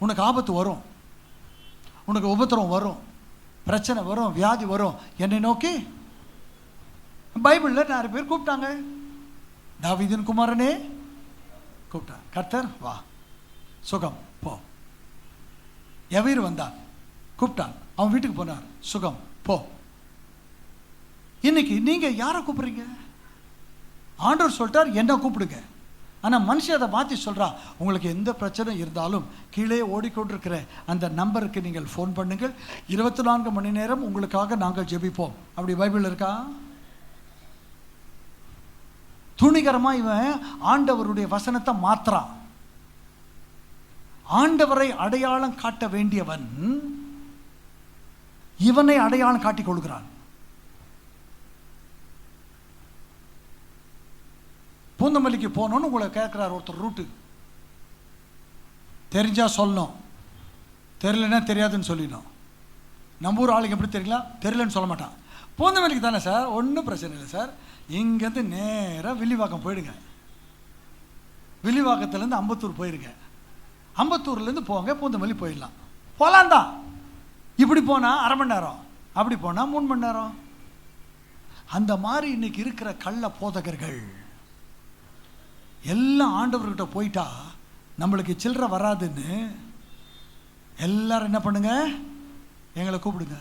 Speaker 1: உனக்கு ஆபத்து வரும், உனக்கு உபத்திரம் வரும், பிரச்சனை வரும், வியாதி வரும், என்னை நோக்கி. பைபிளில் நிறைய பேர் கூப்பிட்டாங்க. தாவீதின் குமாரனே கூப்பிட்டார், கர்த்தர் வா, சுகம் போ. எவீர் வந்தான், கூப்பிட்டான், அவன் வீட்டுக்கு போனார், சுகம் போ. இன்னைக்கு நீங்க யாரை கூப்பிடுறீங்க? ஆண்டவர் சொல்லிட்டார், என்ன கூப்பிடுங்க. ஆனால் மனுஷன் அதை மாற்றி சொல்கிறா, உங்களுக்கு எந்த பிரச்சனை இருந்தாலும் கீழே ஓடிக்கொண்டிருக்கிற அந்த நம்பருக்கு நீங்கள் ஃபோன் பண்ணுங்கள், 24 மணி நேரம் உங்களுக்காக நாங்கள் ஜெபிப்போம். அப்படி பைபிள் இருக்கா? துணிகரமாக இவன் ஆண்டவருடைய வசனத்தை மாத்துறான். ஆண்டவரை அடையாளம் காட்ட வேண்டியவன் இவனை அடையாளம் காட்டிக் கொள்கிறான். பூந்தமல்லிக்கு போகணும்னு உங்களை கேட்குறாரு ஒருத்தர், ரூட்டு தெரிஞ்சா சொல்லணும், தெரியலன்னா தெரியாதுன்னு சொல்லிடணும். நம்ம ஊர் ஆளுங்க எப்படி தெரியல, தெரியலன்னு சொல்ல மாட்டான். பூந்தமல்லிக்கு தானே சார், ஒன்றும் பிரச்சனை இல்லை சார், இங்கேருந்து நேராக வில்லிவாக்கம் போயிடுங்க, வில்லிவாக்கத்துலேருந்து அம்பத்தூர் போயிடுங்க, அம்பத்தூர்லேருந்து போங்க பூந்தமல்லி போயிடலாம். போகலாம் தான். இப்படி போனால் 1/2 மணி நேரம், அப்படி போனால் 3 மணி நேரம். அந்த மாதிரி இன்னைக்கு இருக்கிற கள்ள போதகர்கள் எல்லாம் ஆண்டவர்கிட்ட போயிட்டா நம்மளுக்கு சில்லறை வராதுன்னு எல்லாரும் என்ன பண்ணுங்க, எங்களை கூப்பிடுங்க.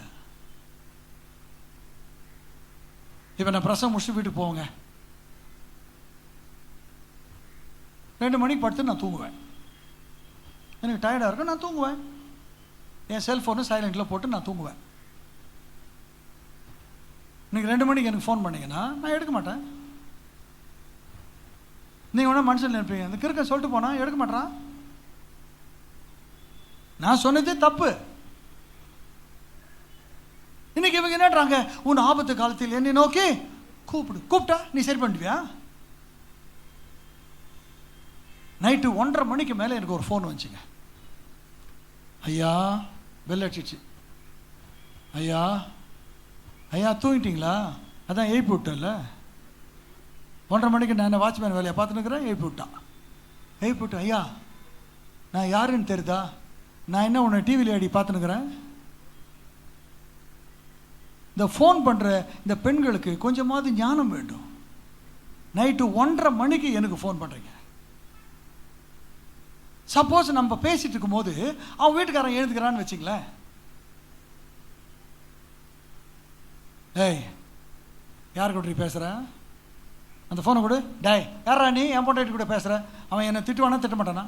Speaker 1: இப்போ நான் பிரசவம் முடிச்சு வீட்டுக்கு போவேங்க, 2 மணிக்கு படுத்து நான் தூங்குவேன். எனக்கு டயர்டாக இருக்கும், நான் தூங்குவேன். என் செல்ஃபோனு சைலண்டில் போட்டு நான் தூங்குவேன். நீங்கள் 2 மணிக்கு எனக்கு ஃபோன் பண்ணிங்கன்னா நான் எடுக்க மாட்டேன். நீங்கள் ஒன்றா மனுஷன் நினைப்பீங்க, அந்த கிறுக்க சொல்லிட்டு போனால் எடுக்க மாட்டான். நான் சொன்னதே தப்பு. இன்னைக்கு இவங்க என்னன்றாங்க, உன் ஆபத்து காலத்தில் என்னை நோக்கி கூப்பிடு. கூப்பிட்டா நீ சரி பண்ணுவியா? நைட்டு 1:30 மணிக்கு மேலே எனக்கு ஒரு ஃபோன் வந்துச்சுங்க. ஐயா பெல் அடிச்சிச்சு. ஐயா ஐயா தூங்கிட்டீங்களா? அதான் எழுப்பி விட்டேன்ல. 1:30 மணிக்கு நான் வாட்ச்மேன் வேலையை பார்த்துன்னுக்கிறேன். எழுப்பி விட்டான். எழுப்பி விட்டு, ஐயா நான் யாருன்னு தெரியுதா? நான் என்ன உன்னை டிவியில் அடி பார்த்துன்னுக்கிறேன். இந்த ஃபோன் பண்ணுற இந்த பெண்களுக்கு கொஞ்சமாவது ஞானம் வேண்டும். நைட்டு 1:30 மணிக்கு எனக்கு ஃபோன் பண்ணுறீங்க. சப்போஸ் நம்ம பேசிட்டு இருக்கும்போது அவன் வீட்டுக்காரன் எழுதுக்கிறான்னு வச்சுங்களேன், ஏய் யார் கூட பேசுகிற, அந்த ஃபோனை கொடு. டேய் யாரா நீ என் பொண்டாட்டி கூட பேசுகிற? அவன் என்னை திட்டுவானா திட்ட மாட்டானா?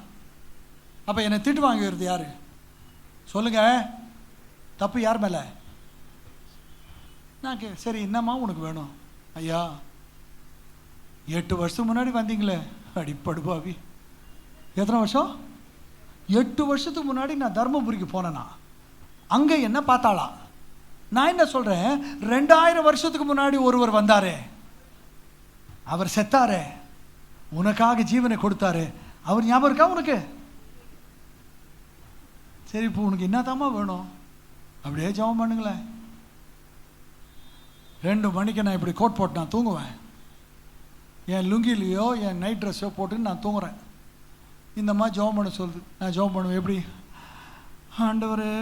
Speaker 1: அப்போ என்னை திட்டு வாங்குறது யார் சொல்லுங்க? தப்பு யார் மேலே? நான் சரி என்னம்மா உனக்கு வேணும்? ஐயா 8 வருஷத்துக்கு முன்னாடி வந்தீங்களே அடிப்படுபாவி. எத்தனை வருஷம்? 8 வருஷத்துக்கு முன்னாடி நான் தர்மபுரிக்கு போனேன்னா அங்கே என்ன பார்த்தாளா? நான் என்ன சொல்கிறேன், 2000 வருஷத்துக்கு முன்னாடி ஒருவர் வந்தாரே, அவர் செத்தாரே, உனக்காக ஜீவனை கொடுத்தாரு, அவர் ஞாபகம் இருக்கா உனக்கு? சரி இப்போ உனக்கு என்னதாம்மா வேணும்? அப்படியே ஜெபம் பண்ணுங்களேன். 2 மணிக்கு நான் இப்படி கோட் போட்டு நான் தூங்குவேன். என் லுங்கிலையோ என் நைட் ட்ரெஸ்ஸோ போட்டு நான் தூங்குறேன். இந்த மாதிரி ஜெபம் பண்ண சொல்லுது. நான் ஜெபம் பண்ணுவேன். எப்படி? ஆண்டவரே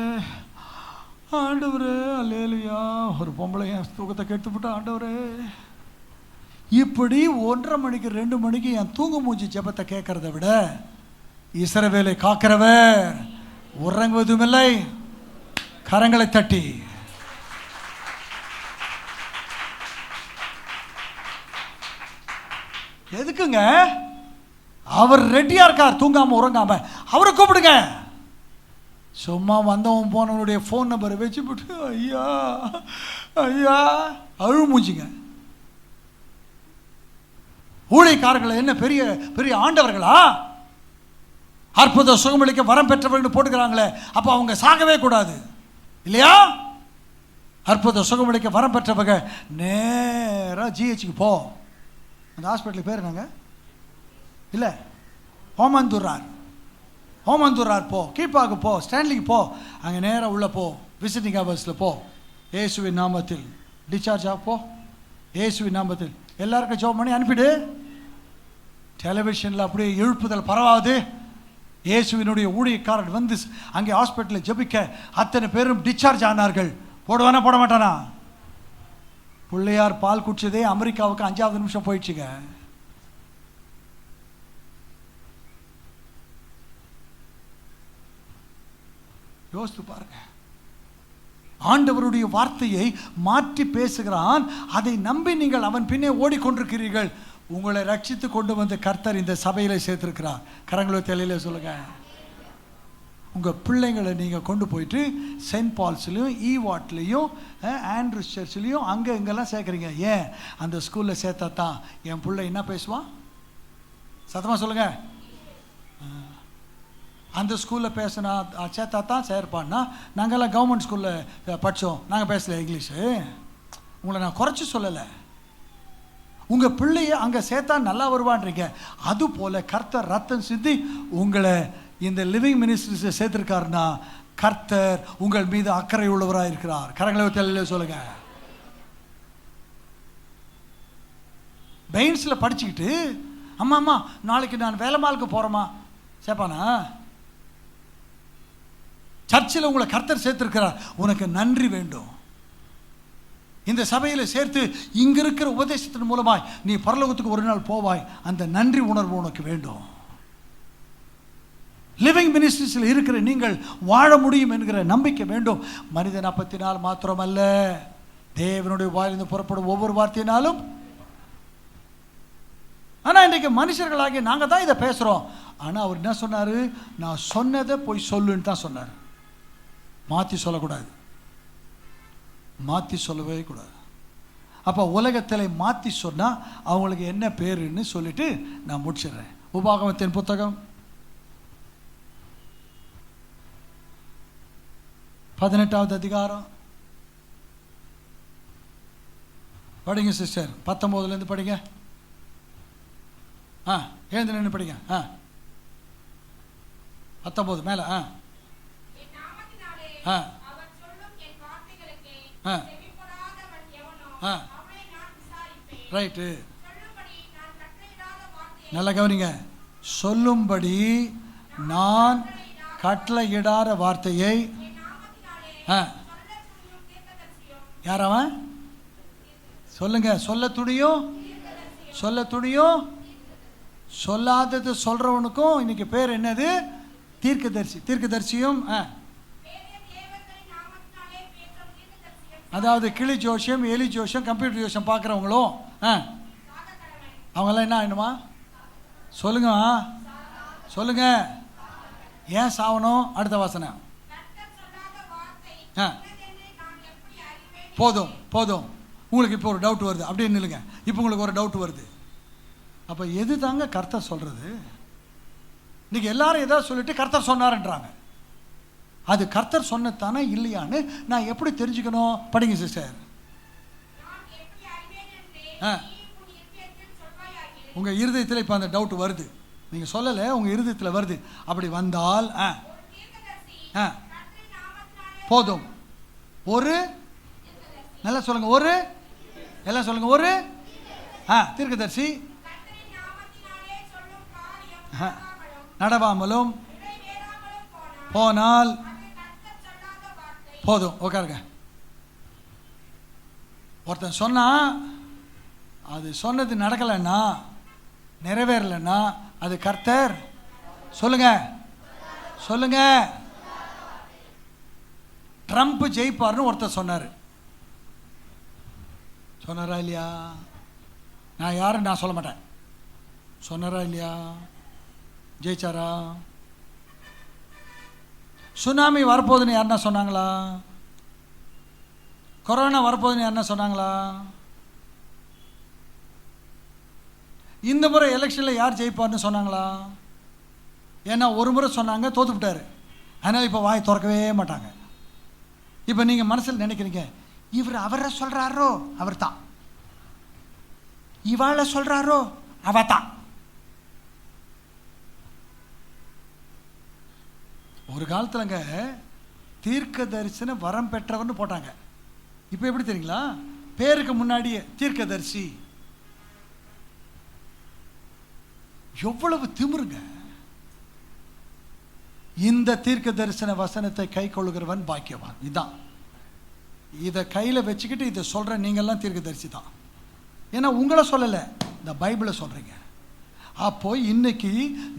Speaker 1: ஆண்டவரே அல்லேலூயா. ஒரு பொம்பளை என் தூக்கத்தை கெடுத்து விட்டா ஆண்டவரே. இப்படி 1:30 மணிக்கு 2 மணிக்கு என் தூங்கு மூஞ்சி ஜெபத்தை கேட்கறத விட இஸ்ரவேலை காக்கிறவர் உறங்குவதுமில்லை. கரங்களை தட்டி எதுக்குங்க? அவர் ரெடியா இருக்கார், தூங்காம உறங்காம. அவரை கூப்பிடுங்க. சும்மா வந்தவன் போனவனுடைய ஃபோன் நம்பரை வச்சு போட்டு ஐயா ஐயா அழு மூஞ்சிங்க. ஊழியக்காரர்களை என்ன பெரிய பெரிய ஆண்டவர்களா? அற்புத சுகமளிக்க வரம் பெற்றவர்கள் போட்டுக்கிறாங்களே, அப்போ அவங்க சாகவே கூடாது இல்லையா? அற்புத சுகமளிக்க வரம் பெற்றவங்க நேராக ஜிஹெச்சுக்கு போ. அந்த ஹாஸ்பிட்டலுக்கு பேர் என்னங்க? இல்லை, ஓமந்தூரார் போ, கீழ்பாக்கு போ, ஸ்டான்லிக்கு போ, அங்கே நேராக உள்ளே போ, விசிட்டிங் ஹவர்ஸில் போ. இயேசுவின் நாமத்தில் டிஸ்சார்ஜ் ஆக போ. இயேசுவின் நாமத்தில் எல்லாருக்கும் ஜெபம் பண்ணி அனுப்பிடு. டெலிவிஷனில் அப்படியே எழுப்புதல் பரவாது. இயேசுவினுடைய ஊழியக்காரர் வந்து அங்கே ஹாஸ்பிட்டலில் ஜெபிக்க அத்தனை பேரும் டிஸ்சார்ஜ் ஆனார்கள். போடுவானா போட மாட்டானா? பிள்ளையார் பால் குடிச்சதே அமெரிக்காவுக்கு 5வது நிமிஷம் போயிடுச்சுங்க. யோசித்து பாருங்க. ஆண்டவருடைய வார்த்தையை மாற்றி பேசுகிறான். அதை நம்பி நீங்கள் அவன் பின்னே ஓடிக்கொண்டிருக்கிறீர்கள். உங்களை ரட்சித்து கொண்டு வந்து கர்த்தர் இந்த சபையில் சேர்த்துருக்கிறார். கரங்களோ தலையில சொல்லுங்க. உங்கள் பிள்ளைங்களை நீங்கள் கொண்டு போயிட்டு சென்ட் பால்ஸ்லையும் ஈவாட்லேயும் ஆண்ட்ரூஸ் சர்ச்லேயும் அங்கே இங்கெல்லாம் சேர்க்குறீங்க. ஏன்? அந்த ஸ்கூலில் சேர்த்தா தான் என் பிள்ளை என்ன பேசுவான்? சத்தமாக சொல்லுங்கள். அந்த ஸ்கூலில் பேசினா சேர்த்தா தான் சேர்ப்பான்னா, நாங்கள்லாம் கவர்மெண்ட் ஸ்கூலில் படித்தோம், நாங்கள் பேசல இங்கிலீஷு. உங்களை நான் குறைச்சி சொல்லலை. உங்கள் பிள்ளைய அங்கே சேர்த்தா நல்லா வருவான்றீங்க. அதுபோல் கர்த்தர் ரத்தம் சிந்தி உங்களை இந்த லிவிங் மினிஸ்ட்ரிஸை சேர்த்துருக்காருன்னா கர்த்தர் உங்கள் மீது அக்கறை உள்ளவராக இருக்கிறார். கரங்களை தெளில சொல்லுங்க. பெயின்ஸில் படிச்சுக்கிட்டு அம்மா நாளைக்கு நான் வேலைமாலுக்கு போகிறேம்மா சேப்பானா? சர்ச்சில் உங்களை கர்த்தர் சேர்த்துருக்கிறார், உனக்கு நன்றி வேண்டும். இந்த சபையில் சேர்த்து இங்கே இருக்கிற உபதேசத்தின் மூலமாய் நீ பரலோகத்துக்கு ஒரு நாள் போவாய். அந்த நன்றி உணர்வு உனக்கு வேண்டும். லிவிங் மினிஸ்ட்ரிஸில் இருக்கிற நீங்கள் வாழ முடியும் என்கிற நம்பிக்கை வேண்டும். மனிதன் அப்பத்தினால் மாத்திரமல்ல, தேவனுடைய வாயிலிருந்து புறப்படும் ஒவ்வொரு வார்த்தையினாலும். ஆனால் இன்றைக்கு மனுஷர்களாகிய நாங்கள் தான் இதை பேசுகிறோம். ஆனால் அவர் என்ன சொன்னார்? நான் சொன்னதை போய் சொல்லுன்னு தான் சொன்னார். மாற்றி சொல்லக்கூடாது, மாற்றி சொல்லவே கூடாது. அப்போ உலகத்தில் மாற்றி சொன்னால் அவங்களுக்கு என்ன பேருன்னு சொல்லிட்டு நான் முடிச்சிடுறேன். உபாகமத்தின் புத்தகம் 18வது அதிகாரம் படிங்க சிஸ்டர். 19லேருந்து படிங்க. எழுந்து நின்று படிங்க. 19 மேலே. ரைட்டு, நல்லா கவனிங்க. சொல்லும்படி நான் கட்டளையிடாத வார்த்தையை யார் அவன்? சொல்லுங்க. சொல்ல துணியும் சொல்லாதது சொல்றவனுக்கும் இன்னைக்கு பேர் என்னது? தீர்க்கதரிசி. தீர்க்கதரிசியும் அதாவது கிளி ஜோஷியம், எலி ஜோஷியம், கம்ப்யூட்டர் ஜோஷியம் பார்க்குறவங்களும் அவங்கெல்லாம் என்ன ஆயிடுமா? சொல்லுங்க சொல்லுங்க. ஏன் சாவணும்? அடுத்த வாசனை. போதும் போதும். உங்களுக்கு இப்போ ஒரு டவுட் வருது, அப்படியே நில்லுங்க. இப்போ உங்களுக்கு ஒரு டவுட் வருது. அப்போ எது தாங்க கர்த்தர் சொல்கிறது? இன்றைக்கி எல்லாரும் எதாவது சொல்லிட்டு கர்த்தர் சொன்னார்ன்றாங்க. அது கர்த்தர் சொன்னதானே இல்லையான்னு நான் எப்படி தெரிஞ்சுக்கணும்? படிங்க சிஸ்டர். உங்கள் இருதயத்தில் இப்போ அந்த டவுட் வருது. நீங்கள் சொல்லலை, உங்கள் இருதயத்தில் வருது. அப்படி வந்தால் போதும். ஒரு நல்லா சொல்லுங்க. ஒரு எல்லாம் சொல்லுங்க. ஒரு தீர்க்கதரிசி நடவாமலும் போனால் போதும். உட்காருங்க. ஒருத்தன் சொன்னா அது சொன்னது நடக்கலைன்னா, நிறைவேறலைன்னா அது கர்த்தர் சொல்லுங்க சொல்லுங்க. ட்ரம்ப் ஜெயிப்பார்னு ஒருத்தர் சொன்னார். சொன்னாரா இல்லையா? நான் யாரும் நான் சொல்ல மாட்டேன். சொன்னாரா இல்லையா? ஜெயிச்சாரா? சுனாமி வரப்போகுதுன்னு யாருன்னா சொன்னாங்களா? கொரோனா வரப்போகுதுன்னு யாருன்னா சொன்னாங்களா? இந்த முறை எலெக்ஷனில் யார் ஜெயிப்பார்னு சொன்னாங்களா? ஏன்னா ஒரு முறை சொன்னாங்க, தோத்துக்கிட்டாரு. அதனால் இப்போ வாய் திறக்கவே மாட்டாங்க. இப்போ நீங்கள் மனசில் நினைக்கிறீங்க, இவர் அவரை சொல்கிறாரோ அவர் தான், இவாளை சொல்கிறாரோ அவ தான். ஒரு காலத்துலங்க தீர்க்க தரிசன வரம் பெற்றவர்னு போட்டாங்க. இப்போ எப்படி தெரியுங்களா? பேருக்கு முன்னாடியே தீர்க்கதரிசி. எவ்வளவு திமிருங்க! இந்த தீர்க்க தரிசன வசனத்தை கை கொள்ளுகிறவன் பாக்கியவான். இதுதான். இதை கையில் வச்சுக்கிட்டு இதை சொல்கிற நீங்கள்லாம் தீர்க்க தரிசி தான். ஏன்னா உங்களை சொல்லலை, இந்த பைபிளை சொல்கிறீங்க. அப்போ இன்னைக்கு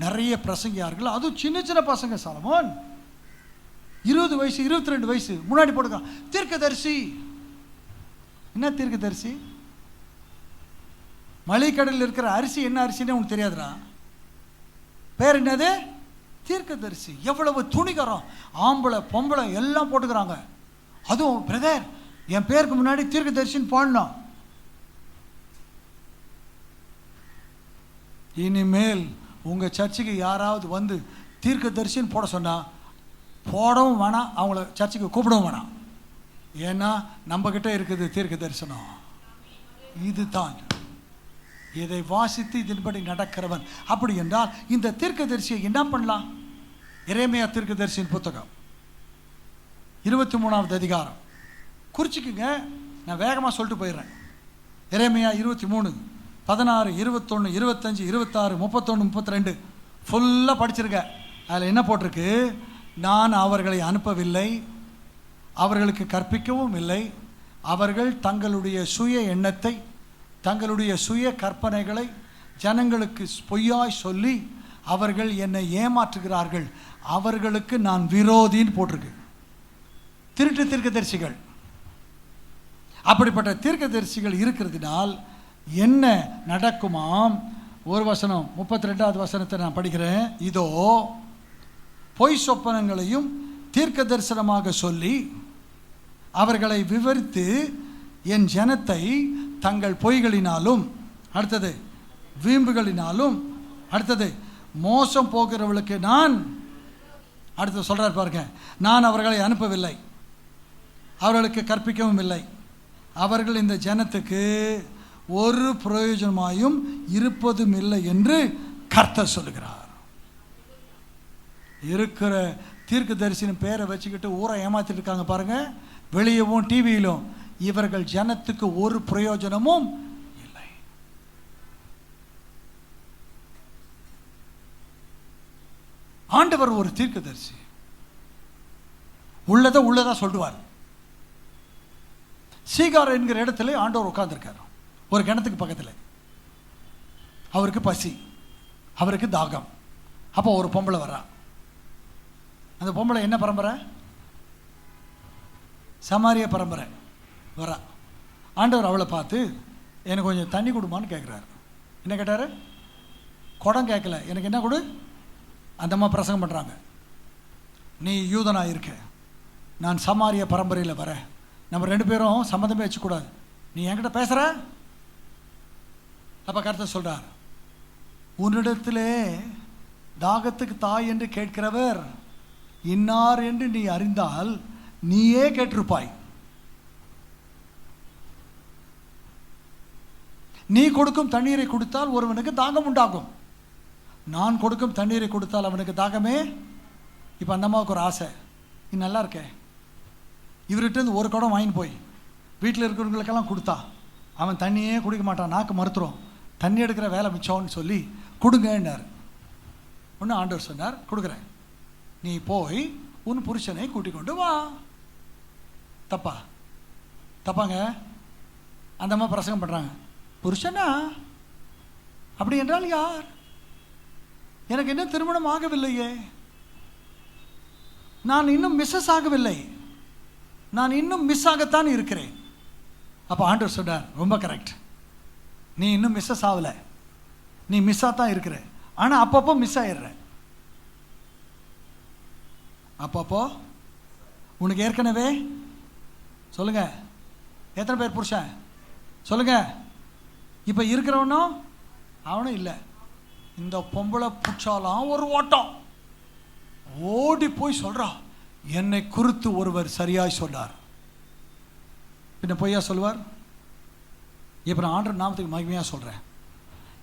Speaker 1: நிறைய பிரசங்கியார்கள், அதுவும் சின்ன சின்ன பசங்க, சாலமோன் 20 வயசு 22 வயசு முன்னாடி போட்டுக்கலாம் தீர்க்கதரிசி. என்ன தீர்க்கதரிசி? மளிகைக்கடையில் இருக்கிற அரிசி என்ன அரிசின்னு உனக்கு தெரியாதுடா. பேர் என்னது? தீர்க்கதரிசி. எவ்வளவு துணிகரம்! ஆம்பளை பொம்பளை எல்லாம் போட்டுக்கிறாங்க. அதுவும் பிரதர் என் பேருக்கு முன்னாடி தீர்க்கதரிசின்னு போடணும். இனிமேல் உங்கள் சர்ச்சுக்கு யாராவது வந்து தீர்க்கதரிசின்னு போட சொன்னால் போடவும் வேணாம், அவங்கள சர்ச்சுக்கு கூப்பிடவும் வேணாம். ஏன்னா நம்மக்கிட்ட இருக்குது தீர்க்க தரிசனம். இதுதான், இதை வாசித்து இதன்படி நடக்கிறவன். அப்படி என்றால் இந்த தீர்க்கதரிசியை என்ன பண்ணலாம்? எரேமியா தீர்க்கதரிசியின் புத்தகம் 23வது அதிகாரம் குறிச்சிக்குங்க. நான் வேகமாக சொல்லிட்டு போயிடுறேன். எரேமியா 23, 16, 21, 25, 26, 31, 32 ஃபுல்லாக படிச்சிருக்க. அதில் என்ன போட்டிருக்கு? நான் அவர்களை அனுப்பவில்லை, அவர்களுக்கு கற்பிக்கவும் இல்லை. அவர்கள் தங்களுடைய சுய எண்ணத்தை, தங்களுடைய சுய கற்பனைகளை ஜனங்களுக்கு பொய்யாய் சொல்லி அவர்கள் என்னை ஏமாற்றுகிறார்கள். அவர்களுக்கு நான் விரோதின்னு போட்டிருக்கு. திருட்டு தீர்க்கதரிசிகள். அப்படிப்பட்ட தீர்க்கதரிசிகள் இருக்கிறதுனால் என்ன நடக்குமாம்? ஒரு வசனம் 32வது வசனத்தை நான் படிக்கிறேன். இதோ பொய் சொப்பனங்களையும் தீர்க்க தரிசனமாக சொல்லி அவர்களை விவரித்து என் ஜனத்தை தங்கள் பொய்களினாலும், அடுத்தது வீம்புகளினாலும், அடுத்தது மோசம் போகிறவர்களுக்கு நான், அடுத்தது சொல்கிறார் பாருங்க, நான் அவர்களை அனுப்பவில்லை, அவர்களுக்கு கற்பிக்கவும் இல்லை. அவர்கள் இந்த ஜனத்துக்கு ஒரு பிரயோஜனமாயும் இருப்பதும் இல்லை என்று கர்த்தர் சொல்லுகிறார். இருக்கிற தீர்க்க தரிசனம் பேரை வச்சுக்கிட்டு ஊரை ஏமாத்திட்டு இருக்காங்க பாருங்க, வெளியவும் டிவியிலும். இவர்கள் ஜனத்துக்கு ஒரு பிரயோஜனமும் இல்லை. ஆண்டவர் ஒரு தீர்க்க தரிசி, உள்ளதா சொல்லுவார். சீகார் என்கிற இடத்துல ஆண்டவர் உட்கார்ந்துருக்கார் ஒரு கிணத்துக்கு பக்கத்தில். அவருக்கு பசி, அவருக்கு தாகம். அப்போ ஒரு பொம்பளை வர்றா. அந்த பொம்பளை என்ன பரம்பரை? சமாரிய பரம்பரை வரா. ஆண்டவர் அவளை பார்த்து எனக்கு கொஞ்சம் தண்ணி கொடுமான்னு கேட்குறாரு. என்ன கேட்டார்? குடம் கேட்கல, எனக்கு என்ன கொடு. அந்த அம்மா பிரசங்கம் பண்ணுறாங்க, நீ யூதனாக இருக்க, நான் சமாரிய பரம்பரையில் வரேன், நம்ம 2 பேரும் சம்மந்தமே வச்சுக்கூடாது, நீ என்கிட்ட பேசுகிற. அப்போ கர்த்தர் சொல்கிறார், உன்னிடத்திலே தாகத்துக்கு தாய் என்று கேட்கிறவர் இன்னார் என்று நீ அறிந்தால் நீயே கேட்டிருப்பாய். நீ கொடுக்கும் தண்ணீரை கொடுத்தால் ஒருவனுக்கு தாகம் உண்டாகும், நான் கொடுக்கும் தண்ணீரை கொடுத்தால் அவனுக்கு தாகமே. இப்போ அந்த அம்மாவுக்கு ஒரு ஆசை, நீ நல்லா இருக்க, இவர்கிட்ட ஒரு குடம் வாங்கின்னு போய் வீட்டில் இருக்கிறவங்களுக்கெல்லாம் கொடுத்தா அவன் தண்ணியே குடிக்க மாட்டான், நாக்கு மறுத்துரும், தண்ணி எடுக்கிற வேலை மிச்சம்னு சொல்லி கொடுங்கன்னார். ஒன்று ஆண்டவர் சொன்னார், கொடுக்குறேன், நீ போய் உன் புருஷனை கூட்டிக் கொண்டு வா. தப்பாங்க. அந்த அம்மா பிரசங்கம் பண்ணுறாங்க, புருஷனா? அப்படி என்றால் யார்? எனக்கு என்ன திருமணம் ஆகவில்லையே, நான் இன்னும் மிஸ்ஸஸ் ஆகவில்லை, நான் இன்னும் மிஸ் ஆகத்தான் இருக்கிறேன். அப்போ ஆண்டவர் சொன்னார், ரொம்ப கரெக்ட், நீ இன்னும் மிஸ்ஸஸ் ஆகலை, நீ மிஸ்ஸாக தான் இருக்கிற, ஆனால் அப்பப்போ மிஸ் ஆயிடுற. அப்பப்போ உனக்கு ஏற்கனவே, சொல்லுங்க எத்தனை பேர் புருஷன் சொல்லுங்க, இப்போ இருக்கிறவனும் அவனும் இல்லை. இந்த பொம்பளை புடிச்சாலாம் ஒரு ஓட்டம், ஓடி போய் சொல்கிறான், என்னை குறித்து ஒருவர் சரியாய் சொன்னார். பின்ன பொய்யா சொல்லுவார்? இப்போ நான் ஆண்டவர் நாமத்துக்கு மகிமையாக சொல்கிறேன்.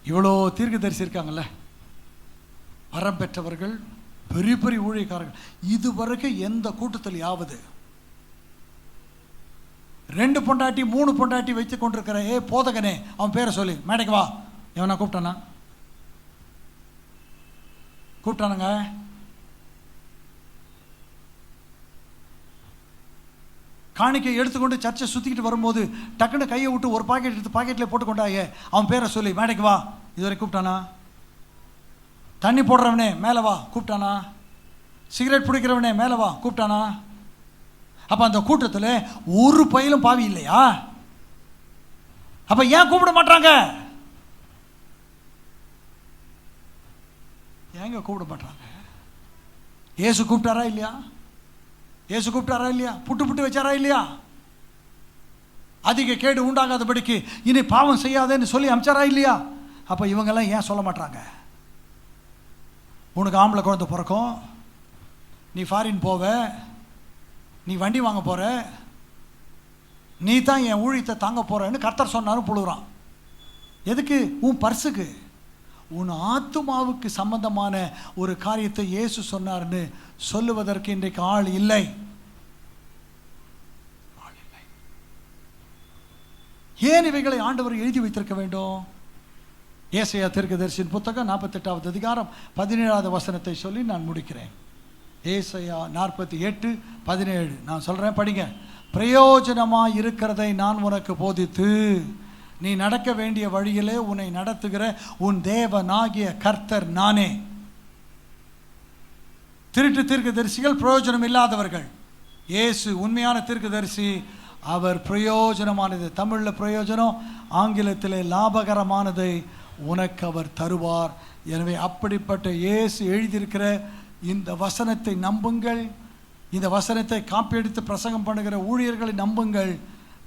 Speaker 1: இவ்வளோ தீர்க்க தரிசி இருக்காங்கல்ல, வரம் பெற்றவர்கள், பெரிய பெரிய ஊழியக்காரர்கள், இதுவரைக்கும் எந்த கூட்டத்திலேயாவது 2 பொண்டாட்டி 3 பொண்டாட்டி வைத்து கொண்டிருக்கிற போதகனே, அவன் பேரை சொல்லி மேடைக்கு வா, எவனா கூப்பிட்டானுங்க? காணிக்கை எடுத்துக்கொண்டு சர்ச்சை சுற்றிக்கிட்டு வரும்போது டக்குன்னு கையை விட்டு ஒரு பாக்கெட் எடுத்து பாக்கெட்டில் போட்டுக்கொண்டாயே, அவன் பேரை சொல்லி மேடைக்கு வா, இதுவரை கூப்பிட்டானா? தண்ணி போடுறவனே மேலே வா கூப்பிட்டானா? சிகரெட் பிடிக்கிறவனே மேலே வா கூப்பிட்டானா? அப்போ அந்த கூட்டத்தில் ஒரு பயிலும் பாவி இல்லையா? அப்போ ஏன் கூப்பிட மாட்டாங்க? ஏங்க கூப்பிட மாட்டாங்க? இயேசு கூப்பிட்டாரா இல்லையா? இயேசு கூப்பிட்டாரா இல்லையா? புட்டு வச்சாரா இல்லையா? அதிக கேடு உண்டாகாதபடிக்கு இனி பாவம் செய்யாதேன்னு சொல்லி அமிச்சாரா இல்லையா? அப்போ இவங்கெல்லாம் ஏன் சொல்ல மாட்டாங்க? உனக்கு ஆம்பளை குழந்தை பிறக்கும், நீ ஃபாரின் போவ, நீ வண்டி வாங்க போற, நீ தான் என் ஊழியத்தை தாங்க போறன்னு கர்த்தர் சொன்னாரும் புழுகிறான். எதுக்கு? உன் பர்சுக்கு, உன் ஆத்துமாவுக்கு சம்பந்தமான ஒரு காரியத்தை இயேசு சொன்னார்னு சொல்லுவதற்கு இன்றைக்கு ஆள் இல்லை. ஏன் இவைகளை ஆண்டவர் எழுதி வைத்திருக்க வேண்டும்? ஏசாயா தீர்க்கதரிசியின் புத்தகம் 48வது அதிகாரம் 17வது வசனத்தை சொல்லி நான் முடிக்கிறேன். ஏசாயா 48:17 நான் சொல்றேன், படிங்க. பிரயோஜனமாய் இருக்கிறதை நான் உனக்கு போதித்து நீ நடக்க வேண்டிய வழியிலே உன்னை நடத்துகிற உன் தேவனாகிய கர்த்தர் நானே. திருட்டு தீர்க்கதரிசிகள் பிரயோஜனம் இல்லாதவர்கள். இயேசு உண்மையான தீர்க்கதரிசி. அவர் பிரயோஜனமானது, தமிழில் பிரயோஜனம், ஆங்கிலத்தில் லாபகரமானதை உனக்கு அவர் தருவார். எனவே அப்படிப்பட்ட இயேசு எழுதியிருக்கிற இந்த வசனத்தை நம்புங்கள். இந்த வசனத்தை காப்பி எடுத்து பிரசங்கம் பண்ணுகிற ஊழியர்களை நம்புங்கள்.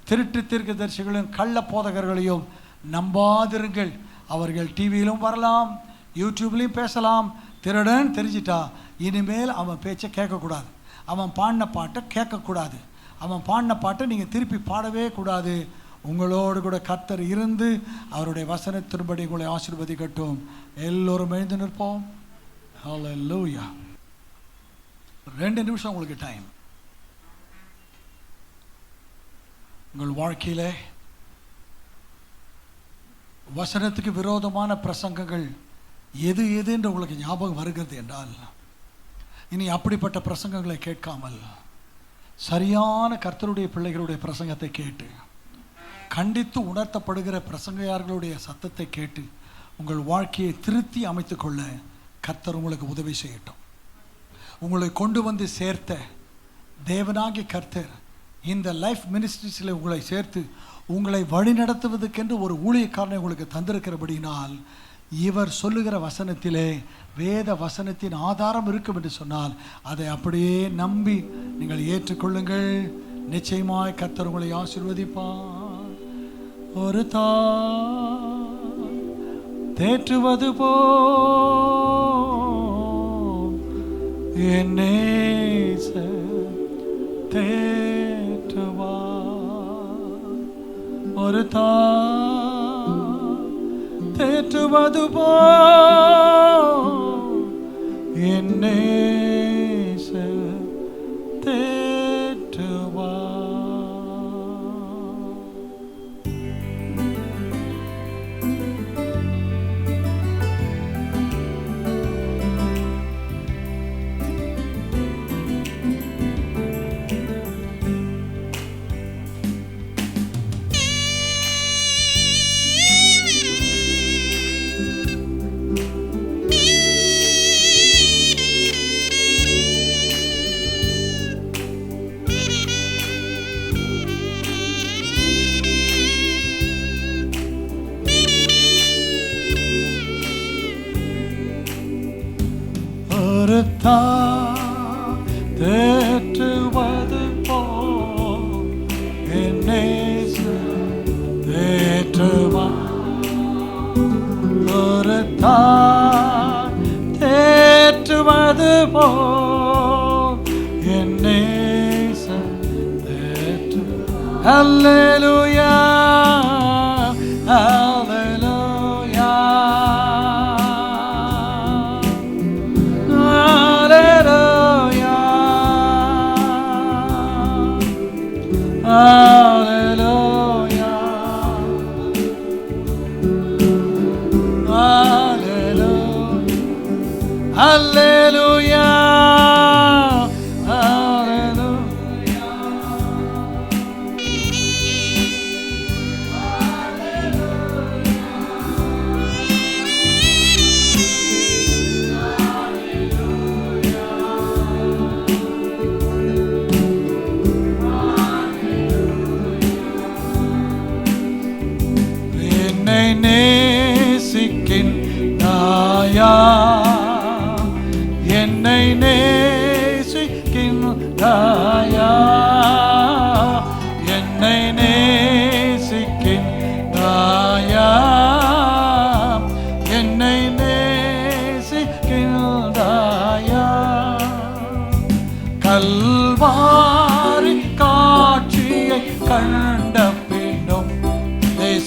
Speaker 1: திருட்டு தீர்க்கதரிசிகளையும் கள்ள போதகர்களையும் நம்பாதிருங்கள். அவர்கள் டிவியிலும் வரலாம், யூடியூப்லேயும் பேசலாம். திருடன் தெரிஞ்சிட்டா இனிமேல் அவன் பேச்சை கேட்கக்கூடாது, அவன் பாடின பாட்டை கேட்கக்கூடாது, அவன் பாடின பாட்டை நீங்கள் திருப்பி பாடவே கூடாது. உங்களோடு கூட கர்த்தர் இருந்து அவருடைய வசனத்தின்படி உங்களை ஆசீர்வதிக்கட்டும். எல்லோரும் எழுந்து நிற்போம். ஹல்லேலூயா. 2 நிமிஷம் உங்களுக்கு டைம். உங்கள் வாழ்க்கையிலே வசனத்துக்கு விரோதமான பிரசங்கங்கள் எது என்று உங்களுக்கு ஞாபகம் வருகிறது என்றால், இனி அப்படிப்பட்ட பிரசங்கங்களை கேட்காமல் சரியான கர்த்தருடைய பிள்ளைகளுடைய பிரசங்கத்தை கேட்டு, கண்டித்து உணர்த்தப்படுகிற பிரசங்கையார்களுடைய சத்தத்தை கேட்டு உங்கள் வாழ்க்கையை திருத்தி அமைத்துக்கொள்ள கர்த்தர் உங்களுக்கு உதவி செய்யட்டும். உங்களை கொண்டு வந்து சேர்த்த தேவனாகிய கர்த்தர் இந்த லைஃப் மினிஸ்ட்ரிஸில் உங்களை சேர்த்து உங்களை வழிநடத்துவதற்கென்று ஒரு ஊழியக்காரனை உங்களுக்கு தந்திருக்கிறபடினால், இவர் சொல்லுகிற வசனத்திலே வேத வசனத்தின் ஆதாரம் இருக்கும் என்று சொன்னால் அதை அப்படியே நம்பி நீங்கள் ஏற்றுக்கொள்ளுங்கள். நிச்சயமாய் கர்த்தர் உங்களை ஆசீர்வதிப்பார். ஒரு தாய் தேற்றுவது போல் என் நேசர் தேற்றுவார். ஒரு தாய் தேற்றுவது போல் என் நேசர் தேற்றுவார். தேற்றுவது போல் என் நேசர் தேற்றுவார். ஒரு தாய் தேற்றுவது போல் என் நேசர் தேற்றுவார். அல்லேலூயா, அல்லேலூயா. Hallelujah, hallelujah, hallelujah, நேசிக்கின்றாயா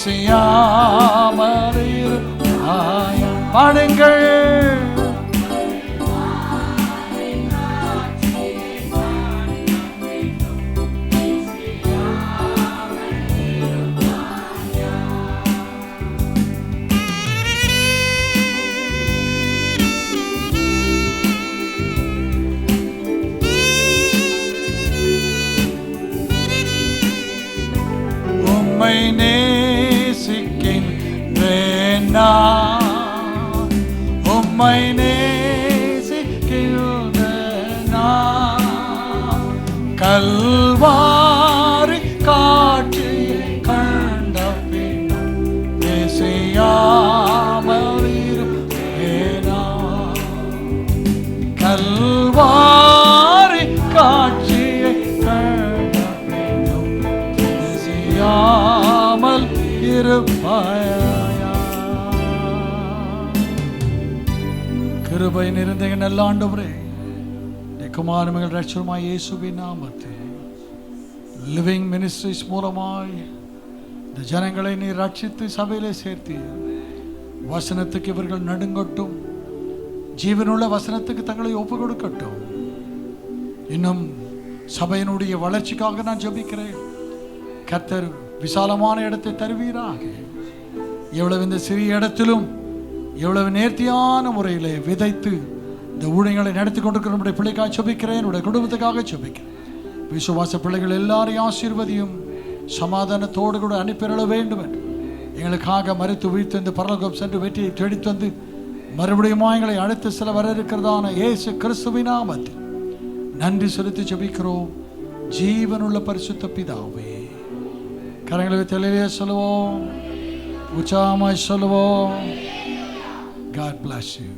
Speaker 1: பேசியாமல் இருப்பாயா. பாடுங்கள். உம்மை நேசிக்கின்றேன் நான், உம்மை நேசிக்கின்றேன் நான். கல்வாரி காட்சியை கண்ட பின்னும் பேசியாமல் இருப்பேனா. கல்வாரி காட்சியை கண்ட பின்னும் பேசியாமல் இருப்பாயா. கிருபை நிறைந்த நல்ல ஆண்டவரே, குமாரமகள் ரட்சகருமாய் இயேசுவின் நாமத்தில் லிவிங் மினிஸ்ட்ரிஸ் மூலமாய் இந்த ஜனங்களை நீர் ரட்சித்து சபையிலே சேர்த்து வசனத்துக்கு இவர்கள் நடுங்கட்டும், ஜீவனுள்ள வசனத்துக்கு தங்களை ஒப்பு கொடுக்கட்டும். இன்னும் சபையினுடைய வளர்ச்சிக்காக நான் ஜெபிக்கிறேன். கர்த்தர் விசாலமான இடத்தை தருவீராக. எவ்வளவு இந்த சிறிய இடத்திலும் எவ்வளவு நேர்த்தியான முறையில் விதைத்து இந்த ஊழியங்களை நடத்தி கொண்டிருக்கிற நம்முடைய பிள்ளைக்காக ஜெபிக்கிறேன், என்னுடைய குடும்பத்துக்காக ஜெபிக்கிறேன். விசுவாச பிள்ளைகள் எல்லாரையும் ஆசீர்வதியும் சமாதானத்தோடு கூட அனுப்பிட வேண்டும் என்று எங்களுக்காக மறித்து உயிர்த்து வந்து பரலோகம் சென்று வெற்றியை தேடித்து வந்து மறுபடியும் எங்களை அழைத்து செல்ல வர இருக்கிறதான இயேசு கிறிஸ்துவின் நாமத்தில் நன்றி செலுத்தி ஜெபிக்கிறோம். ஜீவனுள்ள பரிசுத்த பிதாவே, கரங்களை தலையிலே சொல்லுவோம், உச்சாமாய் சொல்லுவோம். God bless you.